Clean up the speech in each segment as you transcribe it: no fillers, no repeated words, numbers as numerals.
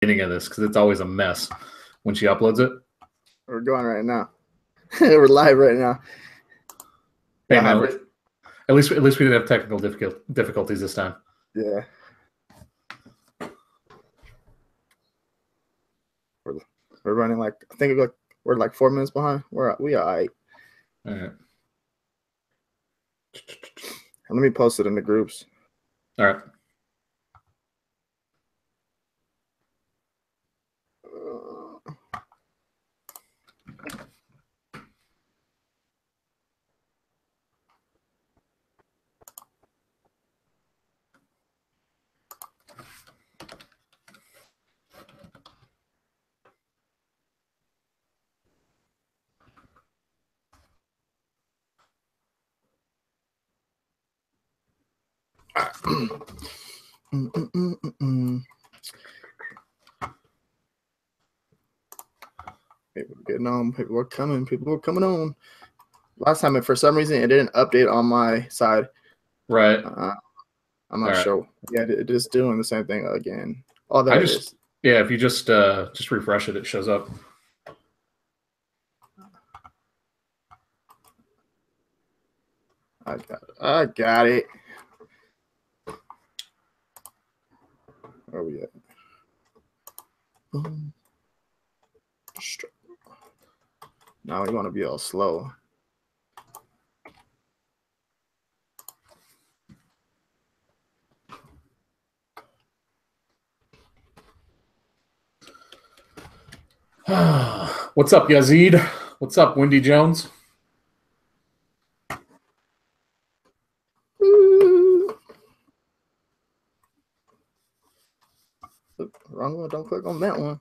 beginning of this because it's always a mess when she uploads it. We're going right now. We're live right now. Hey, man, at least we didn't have technical difficulties this time. Yeah. We're running like, I think we're like 4 minutes behind. We are all right. All right. Let me post it in the groups. All right. People getting on. People are coming. People are coming on. Last time, for some reason, it didn't update on my side. Right. I'm not sure. Yeah, it is doing the same thing again. Oh, there it is. Yeah, if you just refresh it, it shows up. I got it. Where are we at? Now we want to be all slow. What's up, Yazid? What's up, Wendy Jones? Wrong one. Don't click on that one.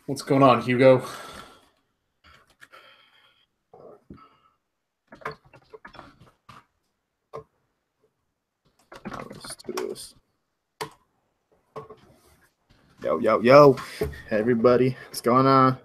What's going on, Hugo? Let's do this. Yo, everybody, what's going on?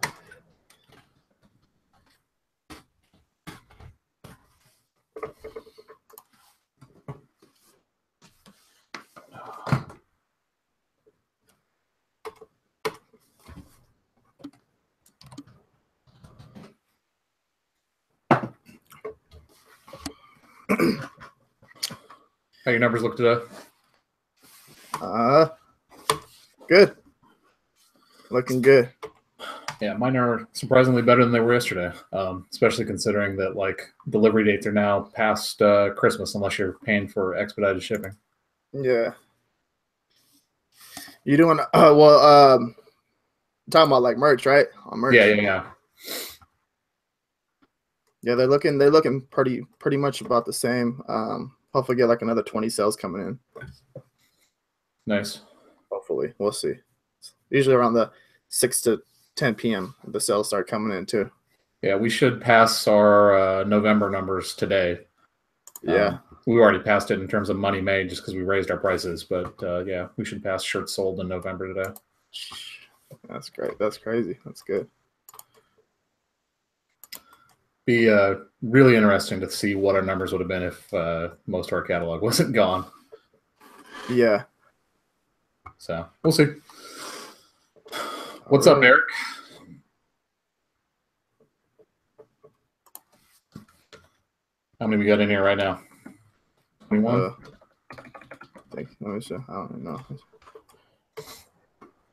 How your numbers look today? Good. Looking good. Yeah, mine are surprisingly better than they were yesterday, especially considering that like delivery dates are now past Christmas unless you're paying for expedited shipping. Yeah. You doing talking about like merch, right? On merch. Yeah. Yeah, they're looking pretty much about the same. Hopefully get like another 20 sales coming in. Nice. Hopefully. We'll see. Usually around the 6 to 10 p.m. the sales start coming in too. Yeah, we should pass our November numbers today. Yeah. We already passed it in terms of money made just because we raised our prices. But yeah, we should pass shirts sold in November today. That's great. That's crazy. That's good. Be really interesting to see what our numbers would have been if most of our catalog wasn't gone. Yeah. So we'll see. What's up, Eric? How many we got in here right now? 21? Let me see. I don't know.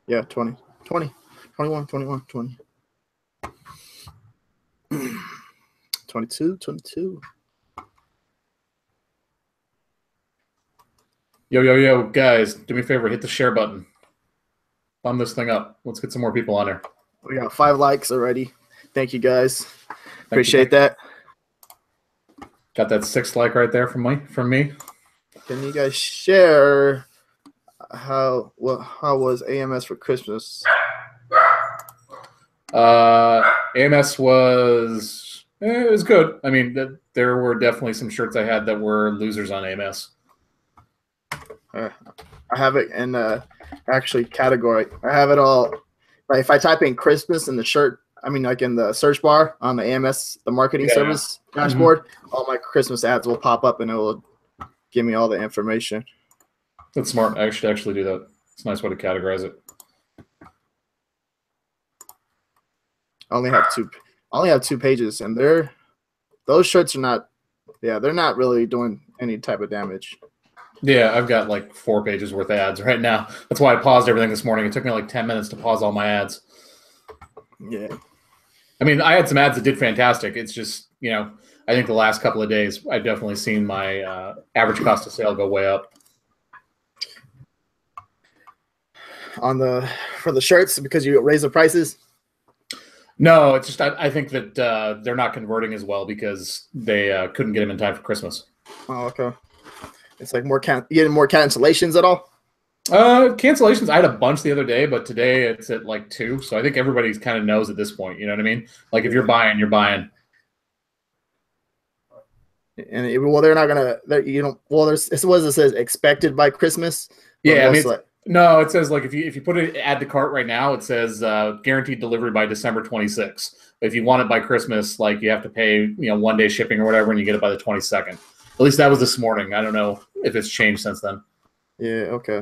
Yeah, 20. 20. 21, 21, 20. 22. Yo, guys, do me a favor, hit the share button. Thumb this thing up. Let's get some more people on here. We got 5 likes already. Thank you, guys. Appreciate that. Got that 6th like right there from me. Can you guys share how was AMS for Christmas? AMS was It was good. I mean, there were definitely some shirts I had that were losers on AMS. I have it in actually category. I have it all. Like if I type in Christmas in the shirt, I mean like in the search bar on the AMS, the marketing service dashboard, all my Christmas ads will pop up and it will give me all the information. That's smart. I should actually do that. It's a nice way to categorize it. I only have two pages, and those shirts are not. Yeah, they're not really doing any type of damage. Yeah, I've got like 4 pages worth of ads right now. That's why I paused everything this morning. It took me like 10 minutes to pause all my ads. Yeah. I mean, I had some ads that did fantastic. It's just, I think the last couple of days, I've definitely seen my average cost of sale go way up. For the shirts, because you raise the prices? No, it's just I think that they're not converting as well because they couldn't get them in time for Christmas. Oh, okay. It's like you getting more cancellations at all? Cancellations, I had a bunch the other day, but today it's at like 2. So I think everybody kind of knows at this point. You know what I mean? Like if you're buying, you're buying. And they're not gonna. This was it says expected by Christmas. Yeah, I mean, no, it says like if you put it add to cart right now, it says guaranteed delivery by December 26th. If you want it by Christmas, like you have to pay 1 day shipping or whatever, and you get it by the 22nd. At least that was this morning. I don't know if it's changed since then. Yeah. Okay.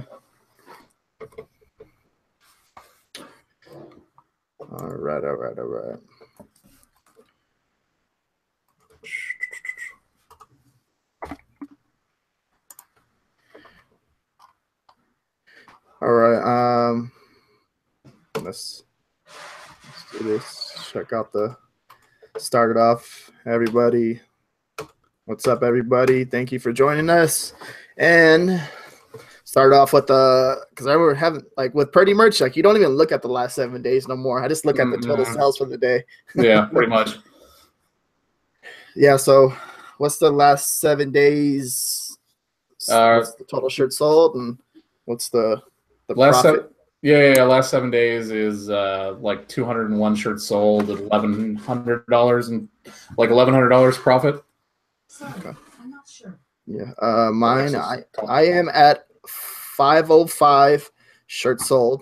All right. All right. Let's do this. Check out start it off, everybody. What's up, everybody? Thank you for joining us. And start off with because I remember having with Purdy merch, you don't even look at the last 7 days no more. I just look at the total sales for the day. Yeah, pretty much. Yeah. So, what's the last 7 days? What's the total shirt sold, and what's the profit? Last 7 days is like 201 shirts sold at $1,100 and like $1,100 profit. Okay. I'm not sure. Yeah. Mine, I am at 505 shirts sold,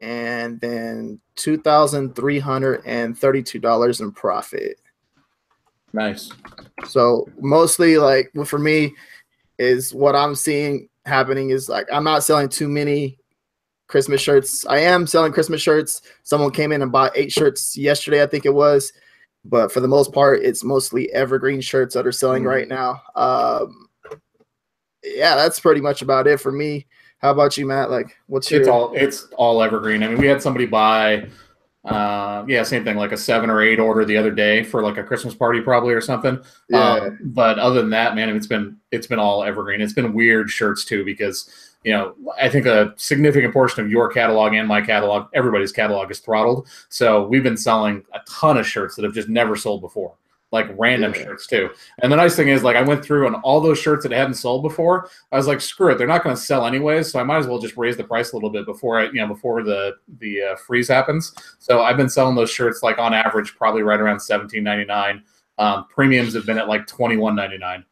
and then $2,332 in profit. Nice. So mostly for me is what I'm seeing happening is I'm not selling too many Christmas shirts. I am selling Christmas shirts. Someone came in and bought 8 shirts yesterday, I think it was. But for the most part, it's mostly evergreen shirts that are selling right now. Yeah, that's pretty much about it for me. How about you, Matt? What's your? It's all evergreen. I mean, we had somebody buy, same thing, like a 7 or 8 order the other day for like a Christmas party probably or something. Yeah. But other than that, man, it's been all evergreen. It's been weird shirts too because I think a significant portion of your catalog and my catalog, everybody's catalog is throttled. So we've been selling a ton of shirts that have just never sold before, like random shirts too. And the nice thing is I went through and all those shirts that hadn't sold before, I was like, screw it. They're not going to sell anyways. So I might as well just raise the price a little bit before the freeze happens. So I've been selling those shirts on average, probably right around $17.99. Premiums have been at like $21.99.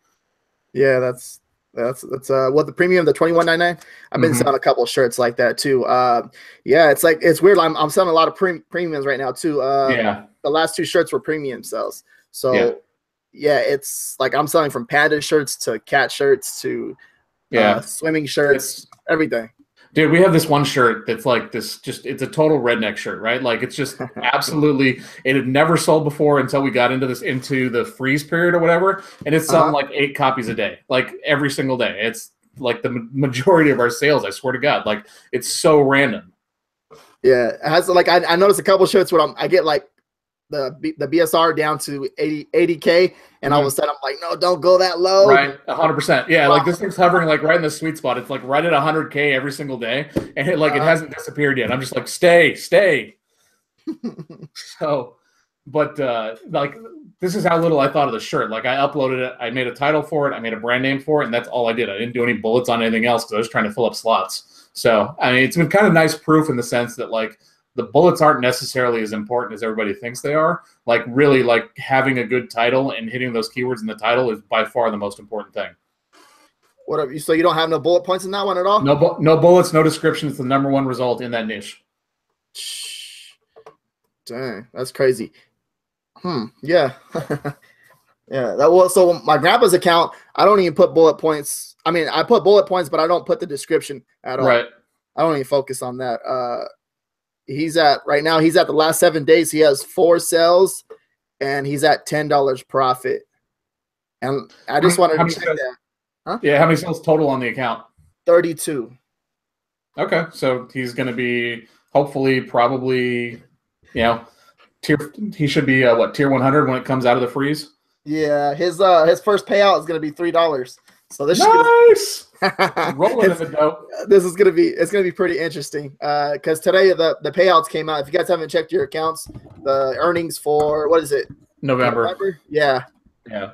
Yeah, that's what the premium, the $21.99. I've been selling a couple of shirts like that too. Yeah, it's weird. I'm selling a lot of premiums right now too. The last 2 shirts were premium sales. So yeah, it's I'm selling from panda shirts to cat shirts to swimming shirts, everything. Dude, we have this one shirt that's like this, it's a total redneck shirt, right? It's just absolutely, it had never sold before until we got into the freeze period or whatever. And it's selling 8 copies a day, every single day. It's the majority of our sales, I swear to God. It's so random. Yeah. It has I noticed a couple shirts where I get the BSR down to 80K, and all of a sudden I'm like, no, don't go that low. Right, 100%. Yeah, this thing's hovering right in the sweet spot. It's right at 100K every single day, and it hasn't disappeared yet. I'm just like, stay. So, but this is how little I thought of the shirt. I uploaded it, I made a title for it, I made a brand name for it, and that's all I did. I didn't do any bullets on anything else because I was trying to fill up slots. So, I mean, it's been kind of nice proof in the sense that the bullets aren't necessarily as important as everybody thinks they are. Like really, like having a good title and hitting those keywords in the title is by far the most important thing. Whatever. So you don't have no bullet points in that one at all? No bullets, no description. It's the #1 result in that niche. Dang, that's crazy. Yeah. Yeah. That was so my grandpa's account, I don't even put bullet points. I mean, I put bullet points, but I don't put the description at all. Right. I don't even focus on that. Right now, he's at the last 7 days. He has 4 sales and he's at $10 profit. And I just wanted to check that. Huh? Yeah, how many sales total on the account? 32. Okay, so he's going to be hopefully probably, he should be tier 100 when it comes out of the freeze. Yeah, his first payout is going to be $3. So this nice. Rolling in the dough. It's gonna be pretty interesting. Because today the payouts came out. If you guys haven't checked your accounts, the earnings for what is it? November. Yeah. Yeah.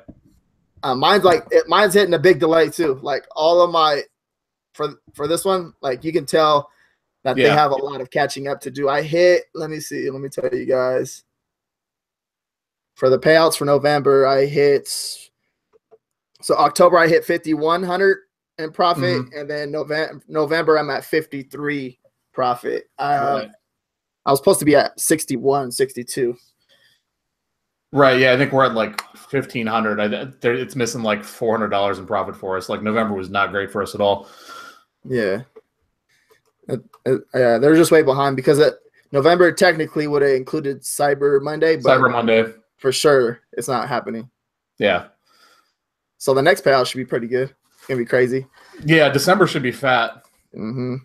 Mine's hitting a big delay too. Like all of my for this one, like you can tell that they have a lot of catching up to do. I hit, let me tell you guys. For the payouts for November, I hit October I hit 5,100 in profit, and then November I'm at 53 profit. I was supposed to be at 61, 62. Right, yeah, I think we're at like 1,500. It's missing like $400 in profit for us. Like November was not great for us at all. Yeah, they're just way behind because November technically would have included Cyber Monday, but Cyber Monday for sure it's not happening. Yeah. So the next payout should be pretty good. It's gonna be crazy. Yeah, December should be fat. Yeah,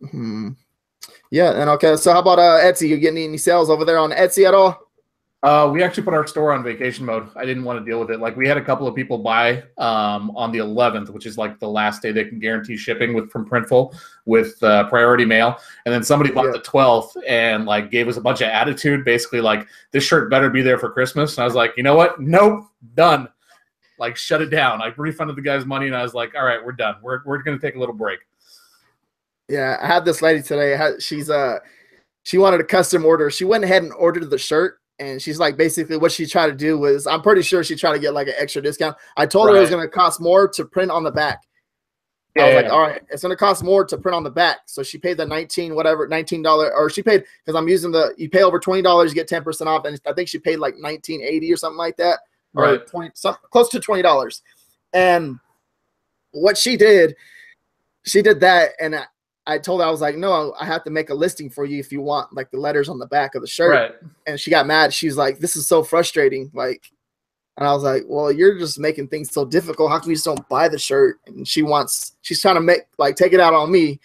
and okay. So how about Etsy? You getting any sales over there on Etsy at all? We actually put our store on vacation mode. I didn't want to deal with it. Like we had a couple of people buy on the 11th, which is like the last day they can guarantee shipping from Printful with priority mail. And then somebody bought the 12th and like gave us a bunch of attitude, basically like this shirt better be there for Christmas. And I was like, you know what? Nope, done. Like shut it down. I refunded the guy's money and I was like, all right, we're done. We're going to take a little break. Yeah, I had this lady today. She wanted a custom order. She went ahead and ordered the shirt. And she's like, basically what she tried to do was, I'm pretty sure she tried to get like an extra discount. I told her it was going to cost more to print on the back. I was like, all right, it's going to cost more to print on the back. So she paid the $19, or she paid, because I'm using you pay over $20, you get 10% off. And I think she paid like $19.80 or something like that. Or close to $20. And what she did that. And I told her, I was like, no, I have to make a listing for you if you want like the letters on the back of the shirt. Right. And she got mad. She's like, this is so frustrating. Like, and I was like, well, you're just making things so difficult. How come you just don't buy the shirt? And she's trying to take it out on me.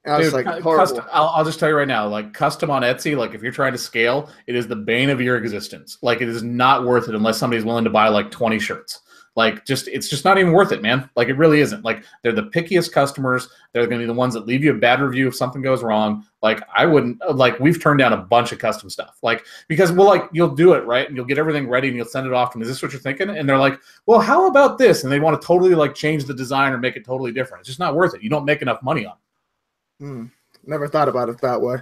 And I was like, horrible. I'll just tell you right now, like custom on Etsy, like if you're trying to scale, it is the bane of your existence. Like it is not worth it unless somebody's willing to buy like 20 shirts. Like it's just not even worth it, man. Like it really isn't. Like they're the pickiest customers. They're going to be the ones that leave you a bad review if something goes wrong. Like I wouldn't, like we've turned down a bunch of custom stuff. Like because you'll do it, right? And you'll get everything ready and you'll send it off to them. Is this what you're thinking? And they're like, well, how about this? And they want to totally like change the design or make it totally different. It's just not worth it. You don't make enough money on it. Never thought about it that way.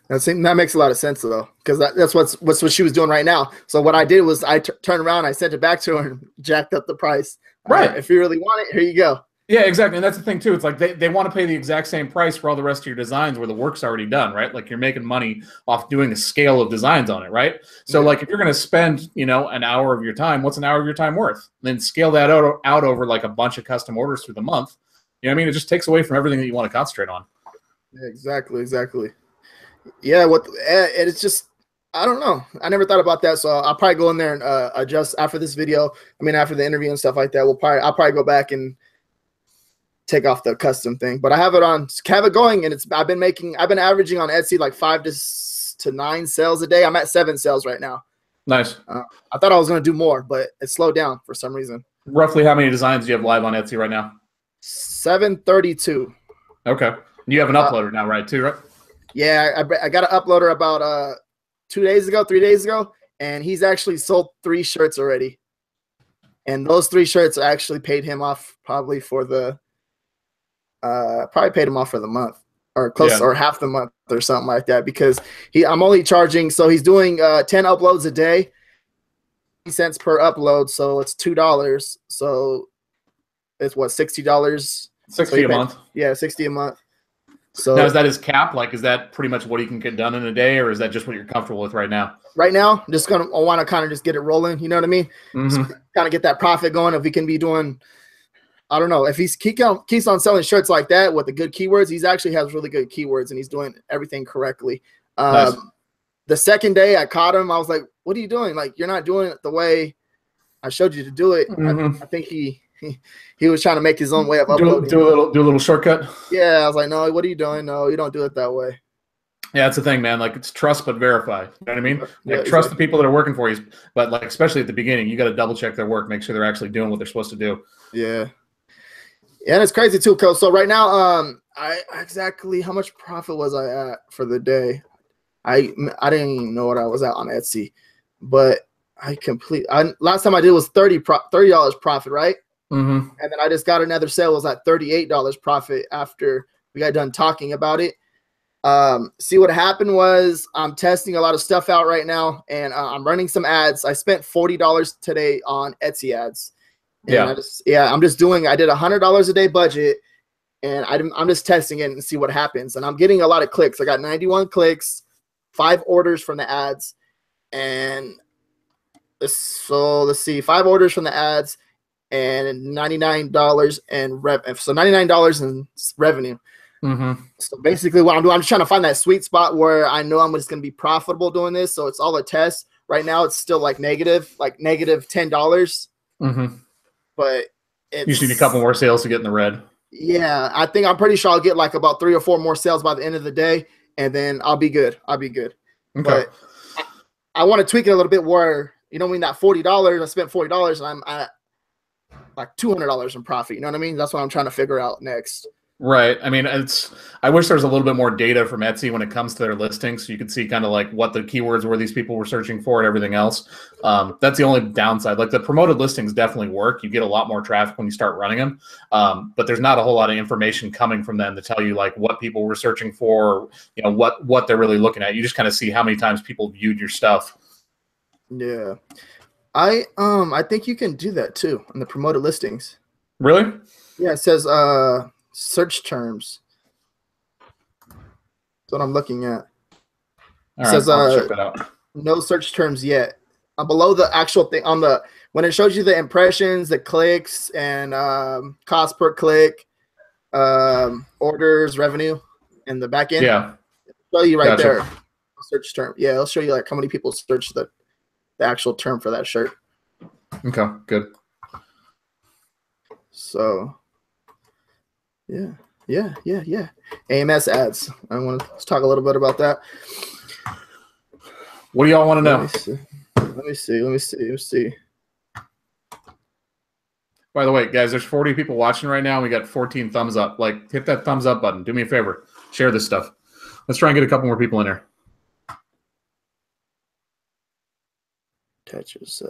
That makes a lot of sense though, because that's what she was doing right now. So what I did was I turned around, I sent it back to her and jacked up the price. Right. If you really want it, here you go. Yeah, exactly. And that's the thing too. It's like they want to pay the exact same price for all the rest of your designs where the work's already done, right? Like you're making money off doing a scale of designs on it, right? So like if you're going to spend, an hour of your time, what's an hour of your time worth? Then scale that out over like a bunch of custom orders through the month. You know what I mean? It just takes away from everything that you want to concentrate on. Yeah, exactly. Yeah, it's just, I don't know. I never thought about that, so I'll probably go in there and adjust after this video. I mean, after the interview and stuff like that, I'll probably go back and take off the custom thing. But I have it going, and I've been averaging on Etsy like 5 to 9 sales a day. I'm at 7 sales right now. Nice. I thought I was going to do more, but it slowed down for some reason. Roughly how many designs do you have live on Etsy right now? 732. Okay. You have an uploader now, right? Too, right? Yeah, I got an uploader about 3 days ago, and he's actually sold 3 shirts already. And those 3 shirts actually paid him off probably paid him off for the month. or close or half the month or something like that, because I'm only charging. So he's doing 10 uploads a day, 50 cents per upload. So it's $2. So it's what, $60? 60 a month. Yeah, 60 a month. So now, is that his cap? Like, is that pretty much what he can get done in a day, or is that just what you're comfortable with right now? Right now, I want to kind of just get it rolling. You know what I mean? Mm-hmm. Kind of get that profit going. If we can be doing, I don't know, if he keeps on selling shirts like that with the good keywords, he's actually has really good keywords and he's doing everything correctly. Nice. The second day I caught him, I was like, "What are you doing? Like, you're not doing it the way I showed you to do it." Mm-hmm. I think he was trying to make his own way of uploading. Do a little shortcut. Yeah, I was like, "No, what are you doing? No, you don't do it that way." Yeah, that's the thing, man. Like, it's trust but verify. You know what I mean? Like, Yeah, trust the people that are working for you, but like, especially at the beginning, you got to double check their work, make sure they're actually doing what they're supposed to do. Yeah. And it's crazy too, Coach. So right now, I exactly how much profit was I at for the day? I didn't even know what I was at on Etsy, but last time I did was $30 profit, right? Mm-hmm. And then I just got another sale, was at $38 profit after we got done talking about it. See, what happened was I'm testing a lot of stuff out right now, and I'm running some ads. I spent $40 today on Etsy ads. And I did $100 a day budget, and I'm just testing it and see what happens. And I'm getting a lot of clicks. I got 91 clicks, 5 orders from the ads, and so let's see, 5 orders from the ads and $99 $99 in revenue. Mm-hmm. So basically what I'm doing, I'm just trying to find that sweet spot where I know I'm just going to be profitable doing this. So it's all a test. Right now it's still like negative $10. Mm-hmm. But you just need a couple more sales to get in the red. Yeah, I'm pretty sure I'll get like about 3 or 4 more sales by the end of the day, and then I'll be good. Okay. But I want to tweak it a little bit where, you know, that $40, I spent $40 and I'm at like $200 in profit. You know what I mean? That's what I'm trying to figure out next. Right. I mean, I wish there was a little bit more data from Etsy when it comes to their listings, so you could see kind of like what the keywords were these people were searching for and everything else. That's the only downside. Like, the promoted listings definitely work. You get a lot more traffic when you start running them, but there's not a whole lot of information coming from them to tell you like what people were searching for, or, you know, what they're really looking at. You just kind of see how many times people viewed your stuff. Yeah, I think you can do that too on the promoted listings. Really? Yeah, it says search terms. That's what I'm looking at. All right, I'll check that out. No search terms yet. Below the actual thing when it shows you the impressions, the clicks, and cost per click, orders, revenue, and the back end. Yeah, it'll show you right Gotcha. there. Search term. Yeah, it'll show you like how many people search the actual term for that shirt. Okay, good. So yeah. AMS ads. Let's talk a little bit about that. What do y'all want to know? Let me see. By the way, guys, there's 40 people watching right now, and we got 14 thumbs up. Like, hit that thumbs up button. Do me a favor. Share this stuff. Let's try and get a couple more people in here. Touches.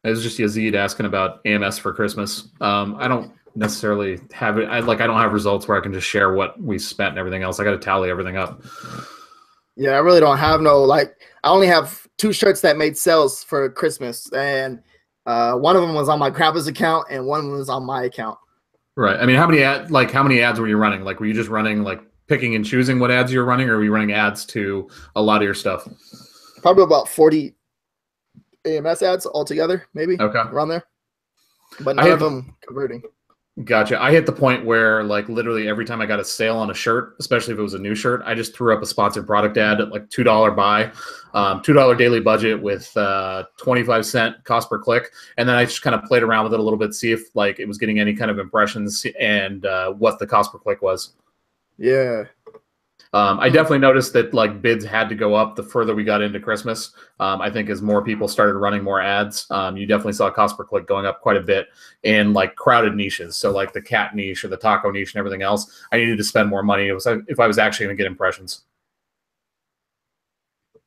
It was just Yazid asking about AMS for Christmas. I don't necessarily have it. I don't have results where I can just share what we spent and everything else. I got to tally everything up. Yeah, I really don't have I only have 2 shirts that made sales for Christmas, and one of them was on my grandpa's account and one was on my account. Right. I mean, how many ads were you running? Like, were you just running, like, picking and choosing what ads you were running, or were you running ads to a lot of your stuff? Probably about 40 AMS ads altogether, maybe. Okay. Around there. But none of them converting. Gotcha. I hit the point where, like, literally every time I got a sale on a shirt, especially if it was a new shirt, I just threw up a sponsored product ad at like $2 buy, $2 daily budget with 25-cent cost per click. And then I just kind of played around with it a little bit, see if like it was getting any kind of impressions and what the cost per click was. Yeah. I definitely noticed that like bids had to go up the further we got into Christmas. I think as more people started running more ads, you definitely saw cost per click going up quite a bit in like crowded niches. So like the cat niche or the taco niche and everything else, I needed to spend more money if I was actually going to get impressions.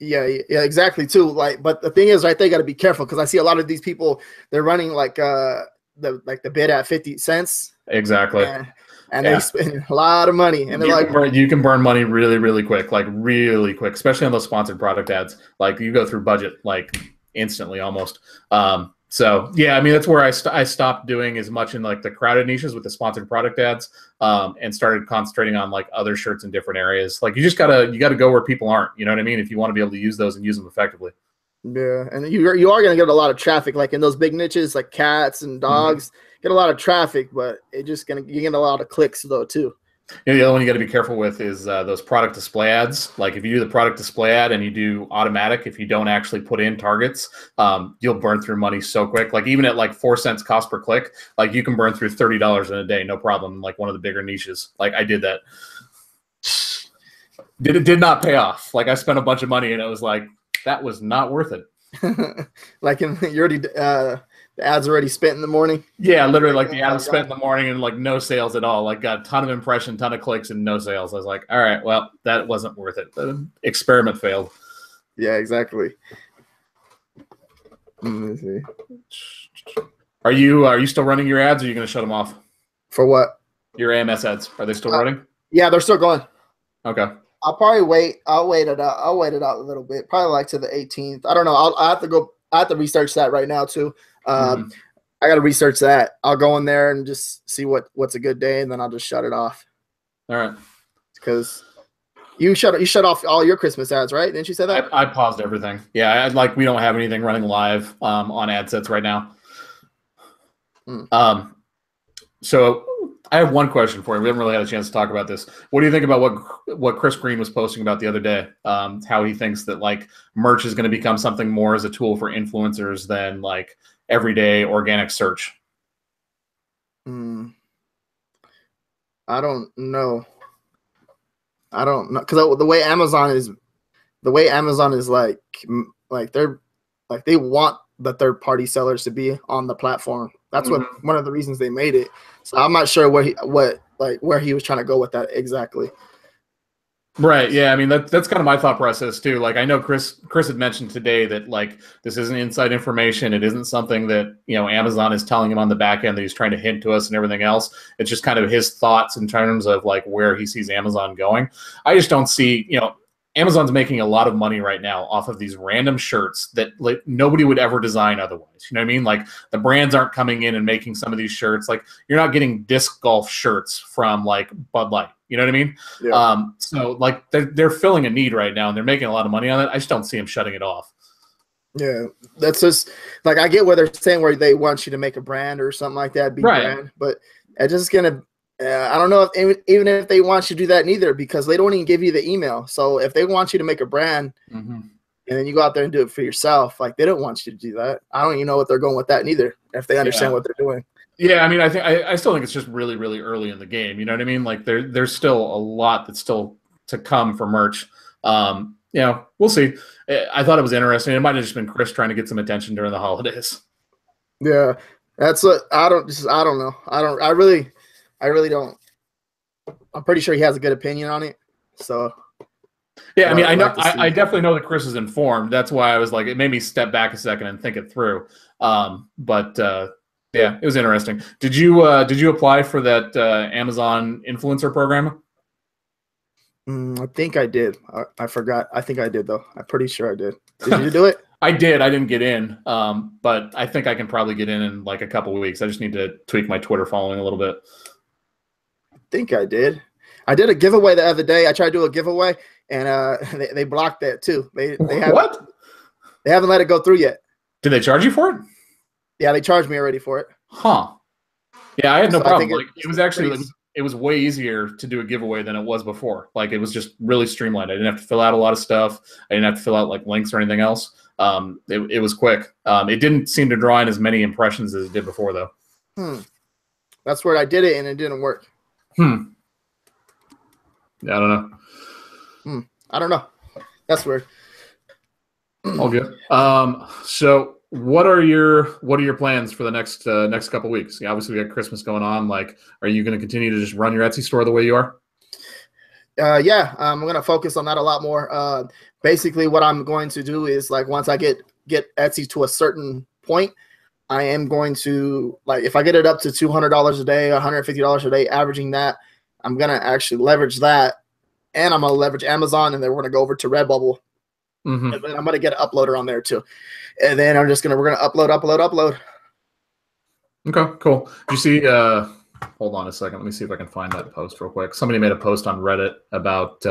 Yeah, exactly too. Like, but the thing is, right, they got to be careful because I see a lot of these people, they're running like the bid at 50 cents. Exactly. And they spend a lot of money, and you can burn money really, really quick, like really quick, especially on those sponsored product ads. Like you go through budget like instantly almost. So yeah, I mean that's where I stopped doing as much in like the crowded niches with the sponsored product ads, and started concentrating on like other shirts in different areas. Like you gotta go where people aren't. You know what I mean? If you want to be able to use those and use them effectively. Yeah, and you are going to get a lot of traffic, like in those big niches, like cats and dogs. Get a lot of traffic, but you get a lot of clicks though too. You know, the other one you got to be careful with is those product display ads. Like if you do the product display ad and you do automatic, if you don't actually put in targets, you'll burn through money so quick. Like even at like 4 cents cost per click, like you can burn through $30 in a day, no problem. Like one of the bigger niches. Like I did that. Did not pay off. Like I spent a bunch of money and it was like that was not worth it. Like you already the ads already spent in the morning. Yeah, literally like the ad was spent in the morning and like no sales at all. Like got a ton of impression, ton of clicks, and no sales. I was like, all right, well, that wasn't worth it. The experiment failed. Yeah, exactly. Let me see. Are you still running your ads or are you gonna shut them off? For what? Your AMS ads. Are they still running? Yeah, they're still going. Okay. I'll probably wait. I'll wait it out. I'll wait it out a little bit. Probably like to the 18th. I don't know. I have to go. I have to research that right now too. I got to research that. I'll go in there and just see what's a good day, and then I'll just shut it off. All right. Because you shut off all your Christmas ads, right? Didn't you say that? I paused everything. Yeah, we don't have anything running live on ad sets right now. So I have one question for you. We haven't really had a chance to talk about this. What do you think about what Chris Green was posting about the other day? How he thinks that like merch is going to become something more as a tool for influencers than like everyday organic search. I don't know. Because the way Amazon is like they want the third party sellers to be on the platform. That's one of the reasons they made it. So I'm not sure where he was trying to go with that exactly. Right. Yeah. I mean, that's kind of my thought process too. Like I know Chris had mentioned today that like this isn't inside information. It isn't something that, you know, Amazon is telling him on the back end that he's trying to hint to us and everything else. It's just kind of his thoughts in terms of like where he sees Amazon going. I just don't see, you know, Amazon's making a lot of money right now off of these random shirts that like nobody would ever design otherwise. You know what I mean? Like the brands aren't coming in and making some of these shirts. Like you're not getting disc golf shirts from like Bud Light. You know what I mean? Yeah. So like they're filling a need right now and they're making a lot of money on it. I just don't see them shutting it off. Yeah, that's just like I get what they're saying where they want you to make a brand or something like that, brand, but it's just gonna. I don't know if even if they want you to do that neither, because they don't even give you the email. So if they want you to make a brand and then you go out there and do it for yourself, like they don't want you to do that. I don't even know what they're going with that neither, if they understand what they're doing. Yeah, I mean, I still think it's just really, really early in the game. You know what I mean? Like there's still a lot that's still to come for merch. You know, we'll see. I thought it was interesting. It might have just been Chris trying to get some attention during the holidays. Yeah, that's what I don't know. I really don't. I'm pretty sure he has a good opinion on it. So yeah, I mean, I definitely know that Chris is informed. That's why I was like, it made me step back a second and think it through. Yeah, it was interesting. Did you apply for that Amazon influencer program? I think I did. I forgot. I think I did though. I'm pretty sure I did. Did you do it? I did. I didn't get in, but I think I can probably get in like a couple of weeks. I just need to tweak my Twitter following a little bit. I think I did. I did a giveaway the other day. I tried to do a giveaway, and they blocked that too. They what? They haven't let it go through yet. Did they charge you for it? Yeah, they charged me already for it. Huh. Yeah, I had no problem. Like it was actually it was way easier to do a giveaway than it was before. Like it was just really streamlined. I didn't have to fill out a lot of stuff. I didn't have to fill out like links or anything else. It was quick. It didn't seem to draw in as many impressions as it did before though. That's where I did it and it didn't work. Yeah, I don't know. I don't know. That's weird. All good. So what are your plans for the next couple of weeks? Yeah, obviously we got Christmas going on. Like, are you going to continue to just run your Etsy store the way you are? Yeah, I'm gonna focus on that a lot more. Basically, what I'm going to do is like once I get Etsy to a certain point, I am going to like if I get it up to $200 a day, $150 a day, averaging that, I'm gonna actually leverage that, and I'm gonna leverage Amazon, and then we're gonna go over to Redbubble, and then I'm gonna get an uploader on there too, and then we're gonna upload. Okay, cool. Did you see? Hold on a second. Let me see if I can find that post real quick. Somebody made a post on Reddit about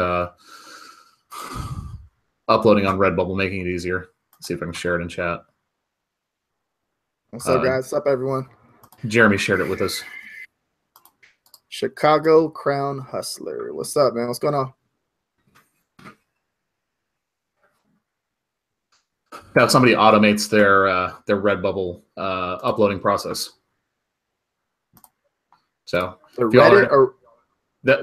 uploading on Redbubble, making it easier. Let's see if I can share it in chat. What's up, guys? What's up, everyone? Jeremy shared it with us. Chicago Crown Hustler. What's up, man? What's going on? Now somebody automates their Redbubble uploading process. So Reddit or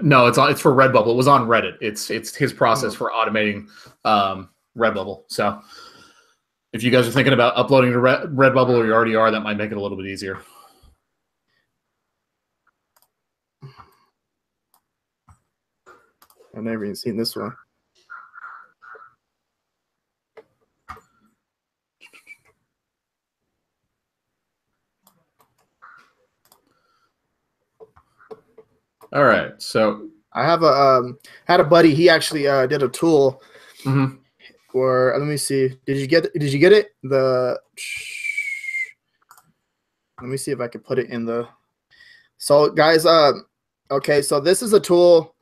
no, it's for Redbubble. It was on Reddit. It's his process for automating Redbubble. So if you guys are thinking about uploading to Redbubble or you already are, that might make it a little bit easier. I've never even seen this one. All right, so I have had a buddy. He actually did a tool for. Let me see. Did you get it? Let me see if I can put it in the. So guys, okay. So this is a tool.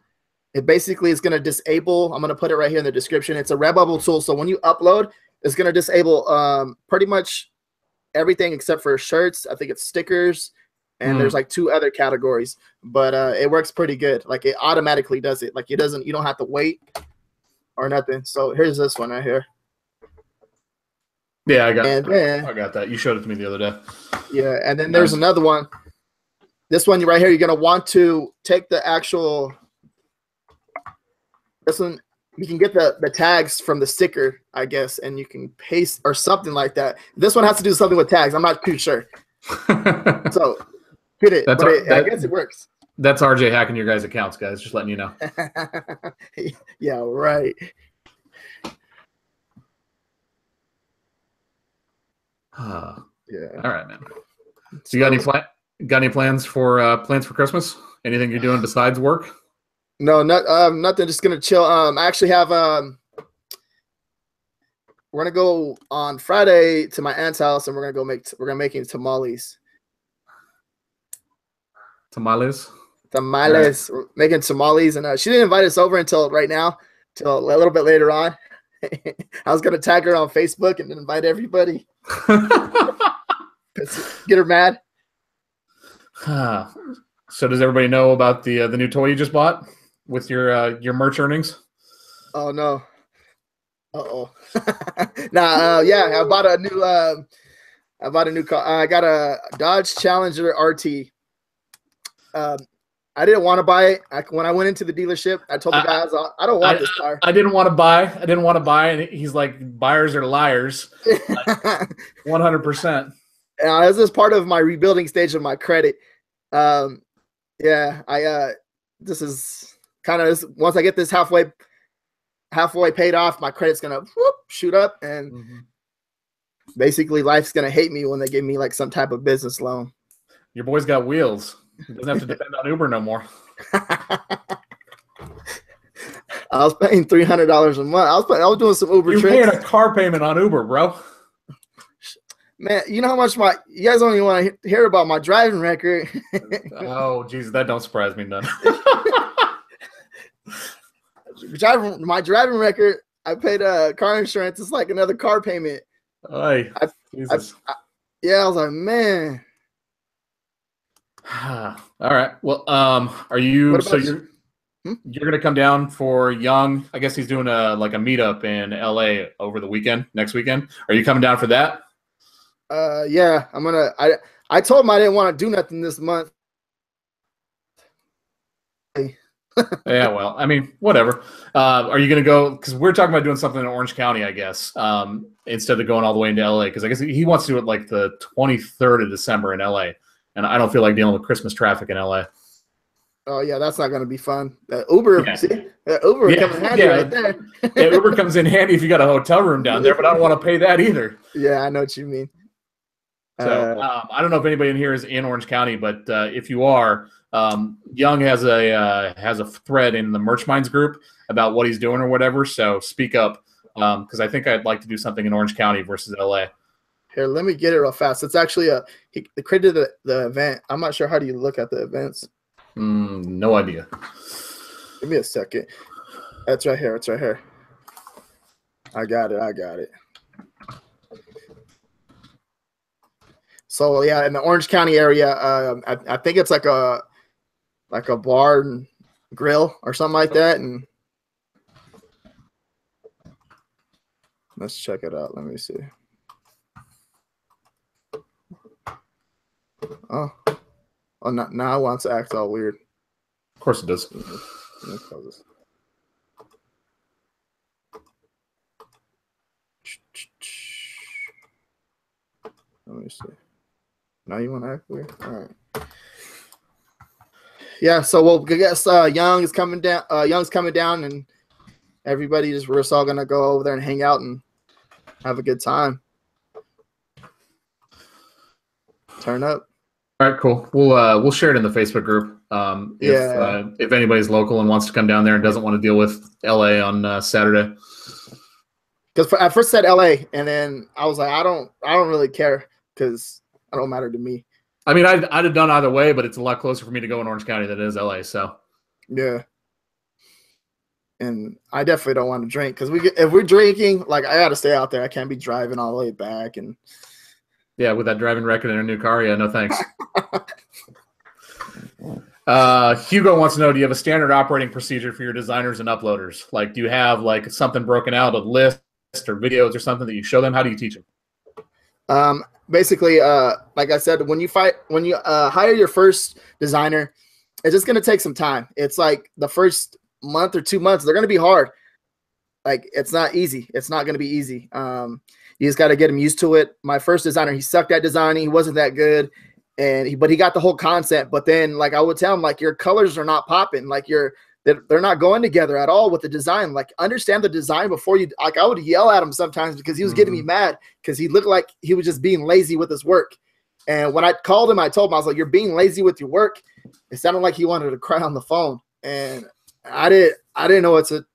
It basically is going to disable. I'm going to put it right here in the description. It's a Redbubble tool. So when you upload, it's going to disable pretty much everything except for shirts. I think it's stickers. And there's like 2 other categories, but it works pretty good. Like it automatically does it. Like you don't have to wait or nothing. So here's this one right here. Yeah, I got that. You showed it to me the other day. Yeah, and then there's another one. This one right here, you're gonna want to take the actual. This one you can get the tags from the sticker, I guess, and you can paste or something like that. This one has to do something with tags. I'm not too sure. So. Hit it, I guess it works. That's RJ hacking your guys' accounts, guys. Just letting you know. Yeah, right. Yeah. All right, man. So you got any plans for Christmas? Anything you're doing besides work? No, nothing. Just gonna chill. I actually have we're gonna go on Friday to my aunt's house, and we're gonna make tamales. Tamales. Right. We're making tamales, and she didn't invite us over until right now, till a little bit later on. I was gonna tag her on Facebook and then invite everybody. Get her mad. So does everybody know about the new toy you just bought with your merch earnings? Oh no. Uh-oh. Yeah, I bought a new car. I got a Dodge Challenger RT. I didn't want to buy it. When I went into the dealership, I told the guys, I don't want this car. I didn't want to buy. And he's like, buyers are liars. 100%. This is part of my rebuilding stage of my credit. This is kind of once I get this halfway paid off, my credit's gonna shoot up, and basically life's gonna hate me when they give me like some type of business loan. Your boy's got wheels. He doesn't have to depend on Uber no more. I was paying $300 a month. I was doing some Uber trips. You're paying a car payment on Uber, bro. Man, you know how much you guys don't even want to hear about my driving record. Oh, Jesus, that don't surprise me none. My driving record, I paid car insurance. It's like another car payment. Jesus. I was like, man. All right. Well, are you? So you're gonna come down for Young? I guess he's doing a meetup in LA over the weekend, next weekend. Are you coming down for that? Yeah, I'm gonna. I told him I didn't want to do nothing this month. Yeah, well, I mean, whatever. Are you gonna go? Because we're talking about doing something in Orange County, I guess, instead of going all the way into LA. Because I guess he wants to do it like the 23rd of December in LA. And I don't feel like dealing with Christmas traffic in LA. Oh yeah, that's not gonna be fun. Uber, Yeah. see, Uber comes in handy right there. Yeah, Uber comes in handy if you got a hotel room down there, but I don't want to pay that either. Yeah, I know what you mean. So I don't know if anybody in here is in Orange County, but if you are, Young has a thread in the Merch Minds group about what he's doing or whatever. So speak up, because I think I'd like to do something in Orange County versus LA. Here, let me get it real fast. It's actually he created the event. I'm not sure how do you look at the events. No idea. Give me a second. It's right here. It's right here. I got it. So yeah, in the Orange County area, I think it's like a bar and grill or something like that. And let's check it out. Let me see. Oh, now it wants to act all weird. Of course it does. Let me close this. Let me see. Now you want to act weird? All right. Yeah, so we'll guess Young is coming down. Young's coming down, and everybody we're just all gonna go over there and hang out and have a good time. Turn up. All right, cool. We'll share it in the Facebook group. If anybody's local and wants to come down there and doesn't want to deal with LA on Saturday. Because I first said LA, and then I was like, I don't really care because it don't matter to me. I mean, I'd have done either way, but it's a lot closer for me to go in Orange County than it is LA. So yeah, and I definitely don't want to drink because if we're drinking, like I got to stay out there. I can't be driving all the way back and. Yeah, with that driving record in a new car, yeah, no thanks. Hugo wants to know, do you have a standard operating procedure for your designers and uploaders? Like, do you have like something broken out, a list or videos or something that you show them? How do you teach them? Basically, like I said, when you hire your first designer, it's just going to take some time. It's like the first month or 2 months, they're going to be hard. Like, it's not easy. It's not going to be easy. You just got to get him used to it. My first designer, he sucked at designing. He wasn't that good, but he got the whole concept. But then, like I would tell him, like your colors are not popping. Like they're not going together at all with the design. Like understand the design before you. Like I would yell at him sometimes because he was getting me mad because he looked like he was just being lazy with his work. And when I called him, I told him I was like, "You're being lazy with your work." It sounded like he wanted to cry on the phone, and I didn't know what to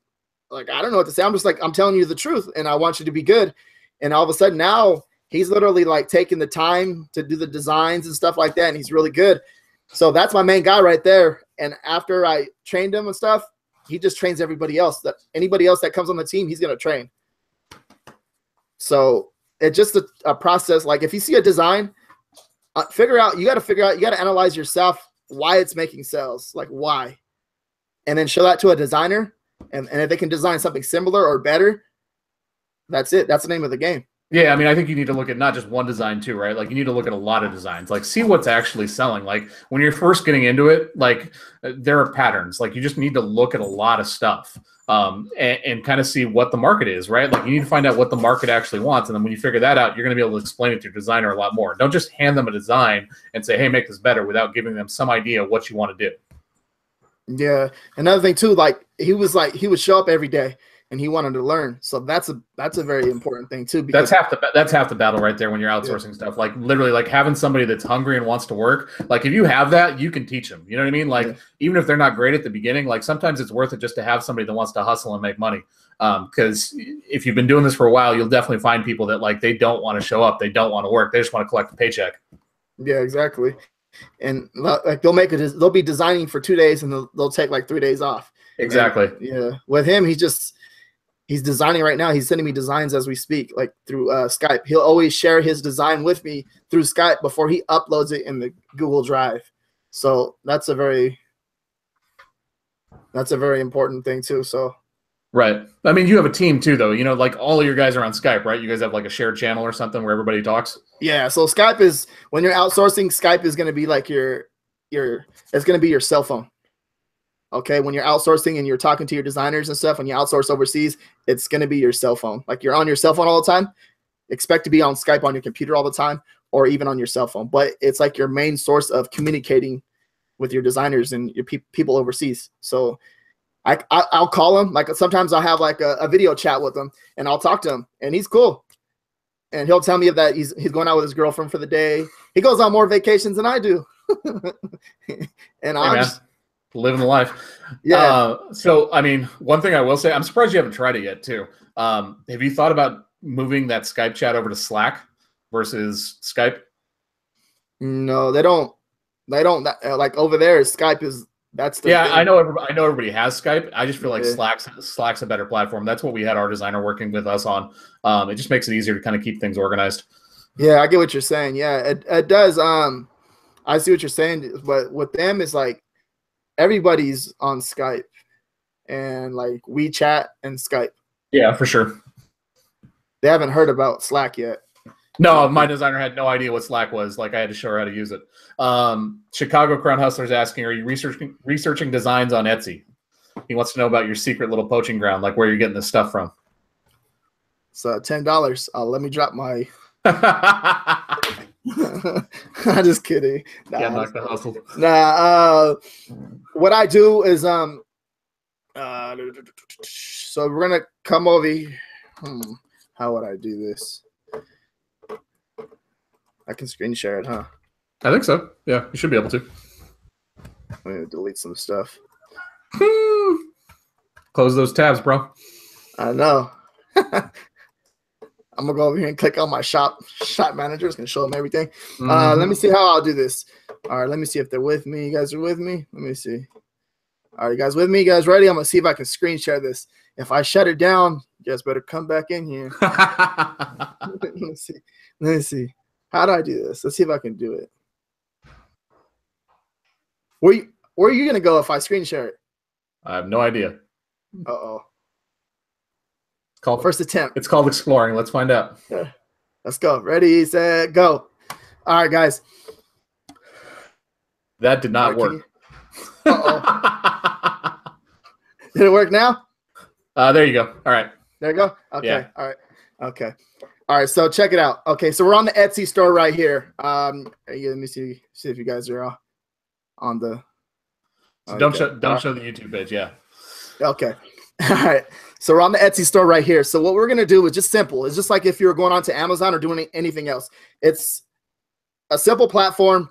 like. I don't know what to say. I'm just like, I'm telling you the truth, and I want you to be good. And all of a sudden now he's literally like taking the time to do the designs and stuff like that. And he's really good. So that's my main guy right there. And after I trained him and stuff, he just trains everybody else. That anybody else that comes on the team, he's going to train. So it's just a process. Like if you see a design, you got to analyze yourself why it's making sales, like why, and then show that to a designer. And if they can design something similar or better, that's it. That's the name of the game. Yeah, I mean, I think you need to look at not just one design too, right? Like you need to look at a lot of designs, like see what's actually selling. Like when you're first getting into it, like there are patterns. Like you just need to look at a lot of stuff and kind of see what the market is, right? Like you need to find out what the market actually wants. And then when you figure that out, you're going to be able to explain it to your designer a lot more. Don't just hand them a design and say, hey, make this better without giving them some idea of what you want to do. Yeah. Another thing too, like he would show up every day. And he wanted to learn, so that's a very important thing too. Because that's half the battle right there when you're outsourcing stuff. Like literally, like having somebody that's hungry and wants to work. Like if you have that, you can teach them. You know what I mean? Like even if they're not great at the beginning, like sometimes it's worth it just to have somebody that wants to hustle and make money. Because if you've been doing this for a while, you'll definitely find people that like they don't want to show up, they don't want to work, they just want to collect the paycheck. Yeah, exactly. And like they'll be designing for 2 days and they'll take like 3 days off. Exactly. And, yeah. With him, he's designing right now. He's sending me designs as we speak, like through Skype. He'll always share his design with me through Skype before he uploads it in the Google Drive. So that's a very important thing too. So right. I mean, you have a team too, though. You know, like all of your guys are on Skype, right? You guys have like a shared channel or something where everybody talks. Yeah. So Skype is when you're outsourcing. Skype is going to be like it's going to be your cell phone. Okay, when you're outsourcing and you're talking to your designers and stuff, when you outsource overseas, it's going to be your cell phone. Like you're on your cell phone all the time. Expect to be on Skype on your computer all the time or even on your cell phone. But it's like your main source of communicating with your designers and your people overseas. So I'll call him. Like sometimes I'll have like a video chat with him, and I'll talk to him, and he's cool. And he'll tell me that he's going out with his girlfriend for the day. He goes on more vacations than I do. And I'm just living the life. Yeah. So, I mean, one thing I will say, I'm surprised you haven't tried it yet, too. Have you thought about moving that Skype chat over to Slack versus Skype? No, they don't. Like over there, Skype is that's the yeah. thing. I know everybody has Skype. I just feel like Slack's a better platform. That's what we had our designer working with us on. It just makes it easier to kind of keep things organized. Yeah, I get what you're saying. Yeah, it does. I see what you're saying, but with them, it's like everybody's on Skype and like WeChat and Skype. Yeah, for sure. They haven't heard about Slack yet. No, my designer had no idea what Slack was. Like, I had to show her how to use it. Chicago Crown Hustler's asking, are you researching designs on Etsy? He wants to know about your secret little poaching ground, like where you're getting this stuff from. It's $10. Let me drop my... I'm just kidding. Yeah, not the hustle. What I do is so we're gonna come over here. How would I do this? I can screen share it, huh? I think so. Yeah, you should be able to. I'm gonna delete some stuff. Close those tabs, bro. I know. I'm gonna go over here and click on my shop manager. It's gonna show them everything. Let me see how I'll do this. All right, let me see if they're with me. You guys are with me? Let me see. All right, you guys with me? You guys ready? I'm gonna see if I can screen share this. If I shut it down, you guys better come back in here. Let me see. Let me see. How do I do this? Let's see if I can do it. Where are you gonna go if I screen share it? I have no idea. Uh-oh. Called first attempt. It's called exploring. Let's find out. Yeah. Let's go. Ready, set, go. All right, guys. That did not work. Uh-oh. Did it work now? There you go. All right. There you go. Okay. Yeah. All right. Okay. All right. So check it out. Okay. So we're on the Etsy store right here. Let me see if you guys are on the. So don't show the YouTube page. Yeah. Okay. All right. So we're on the Etsy store right here. So what we're going to do is just simple. It's just like if you're going on to Amazon or doing anything else. It's a simple platform.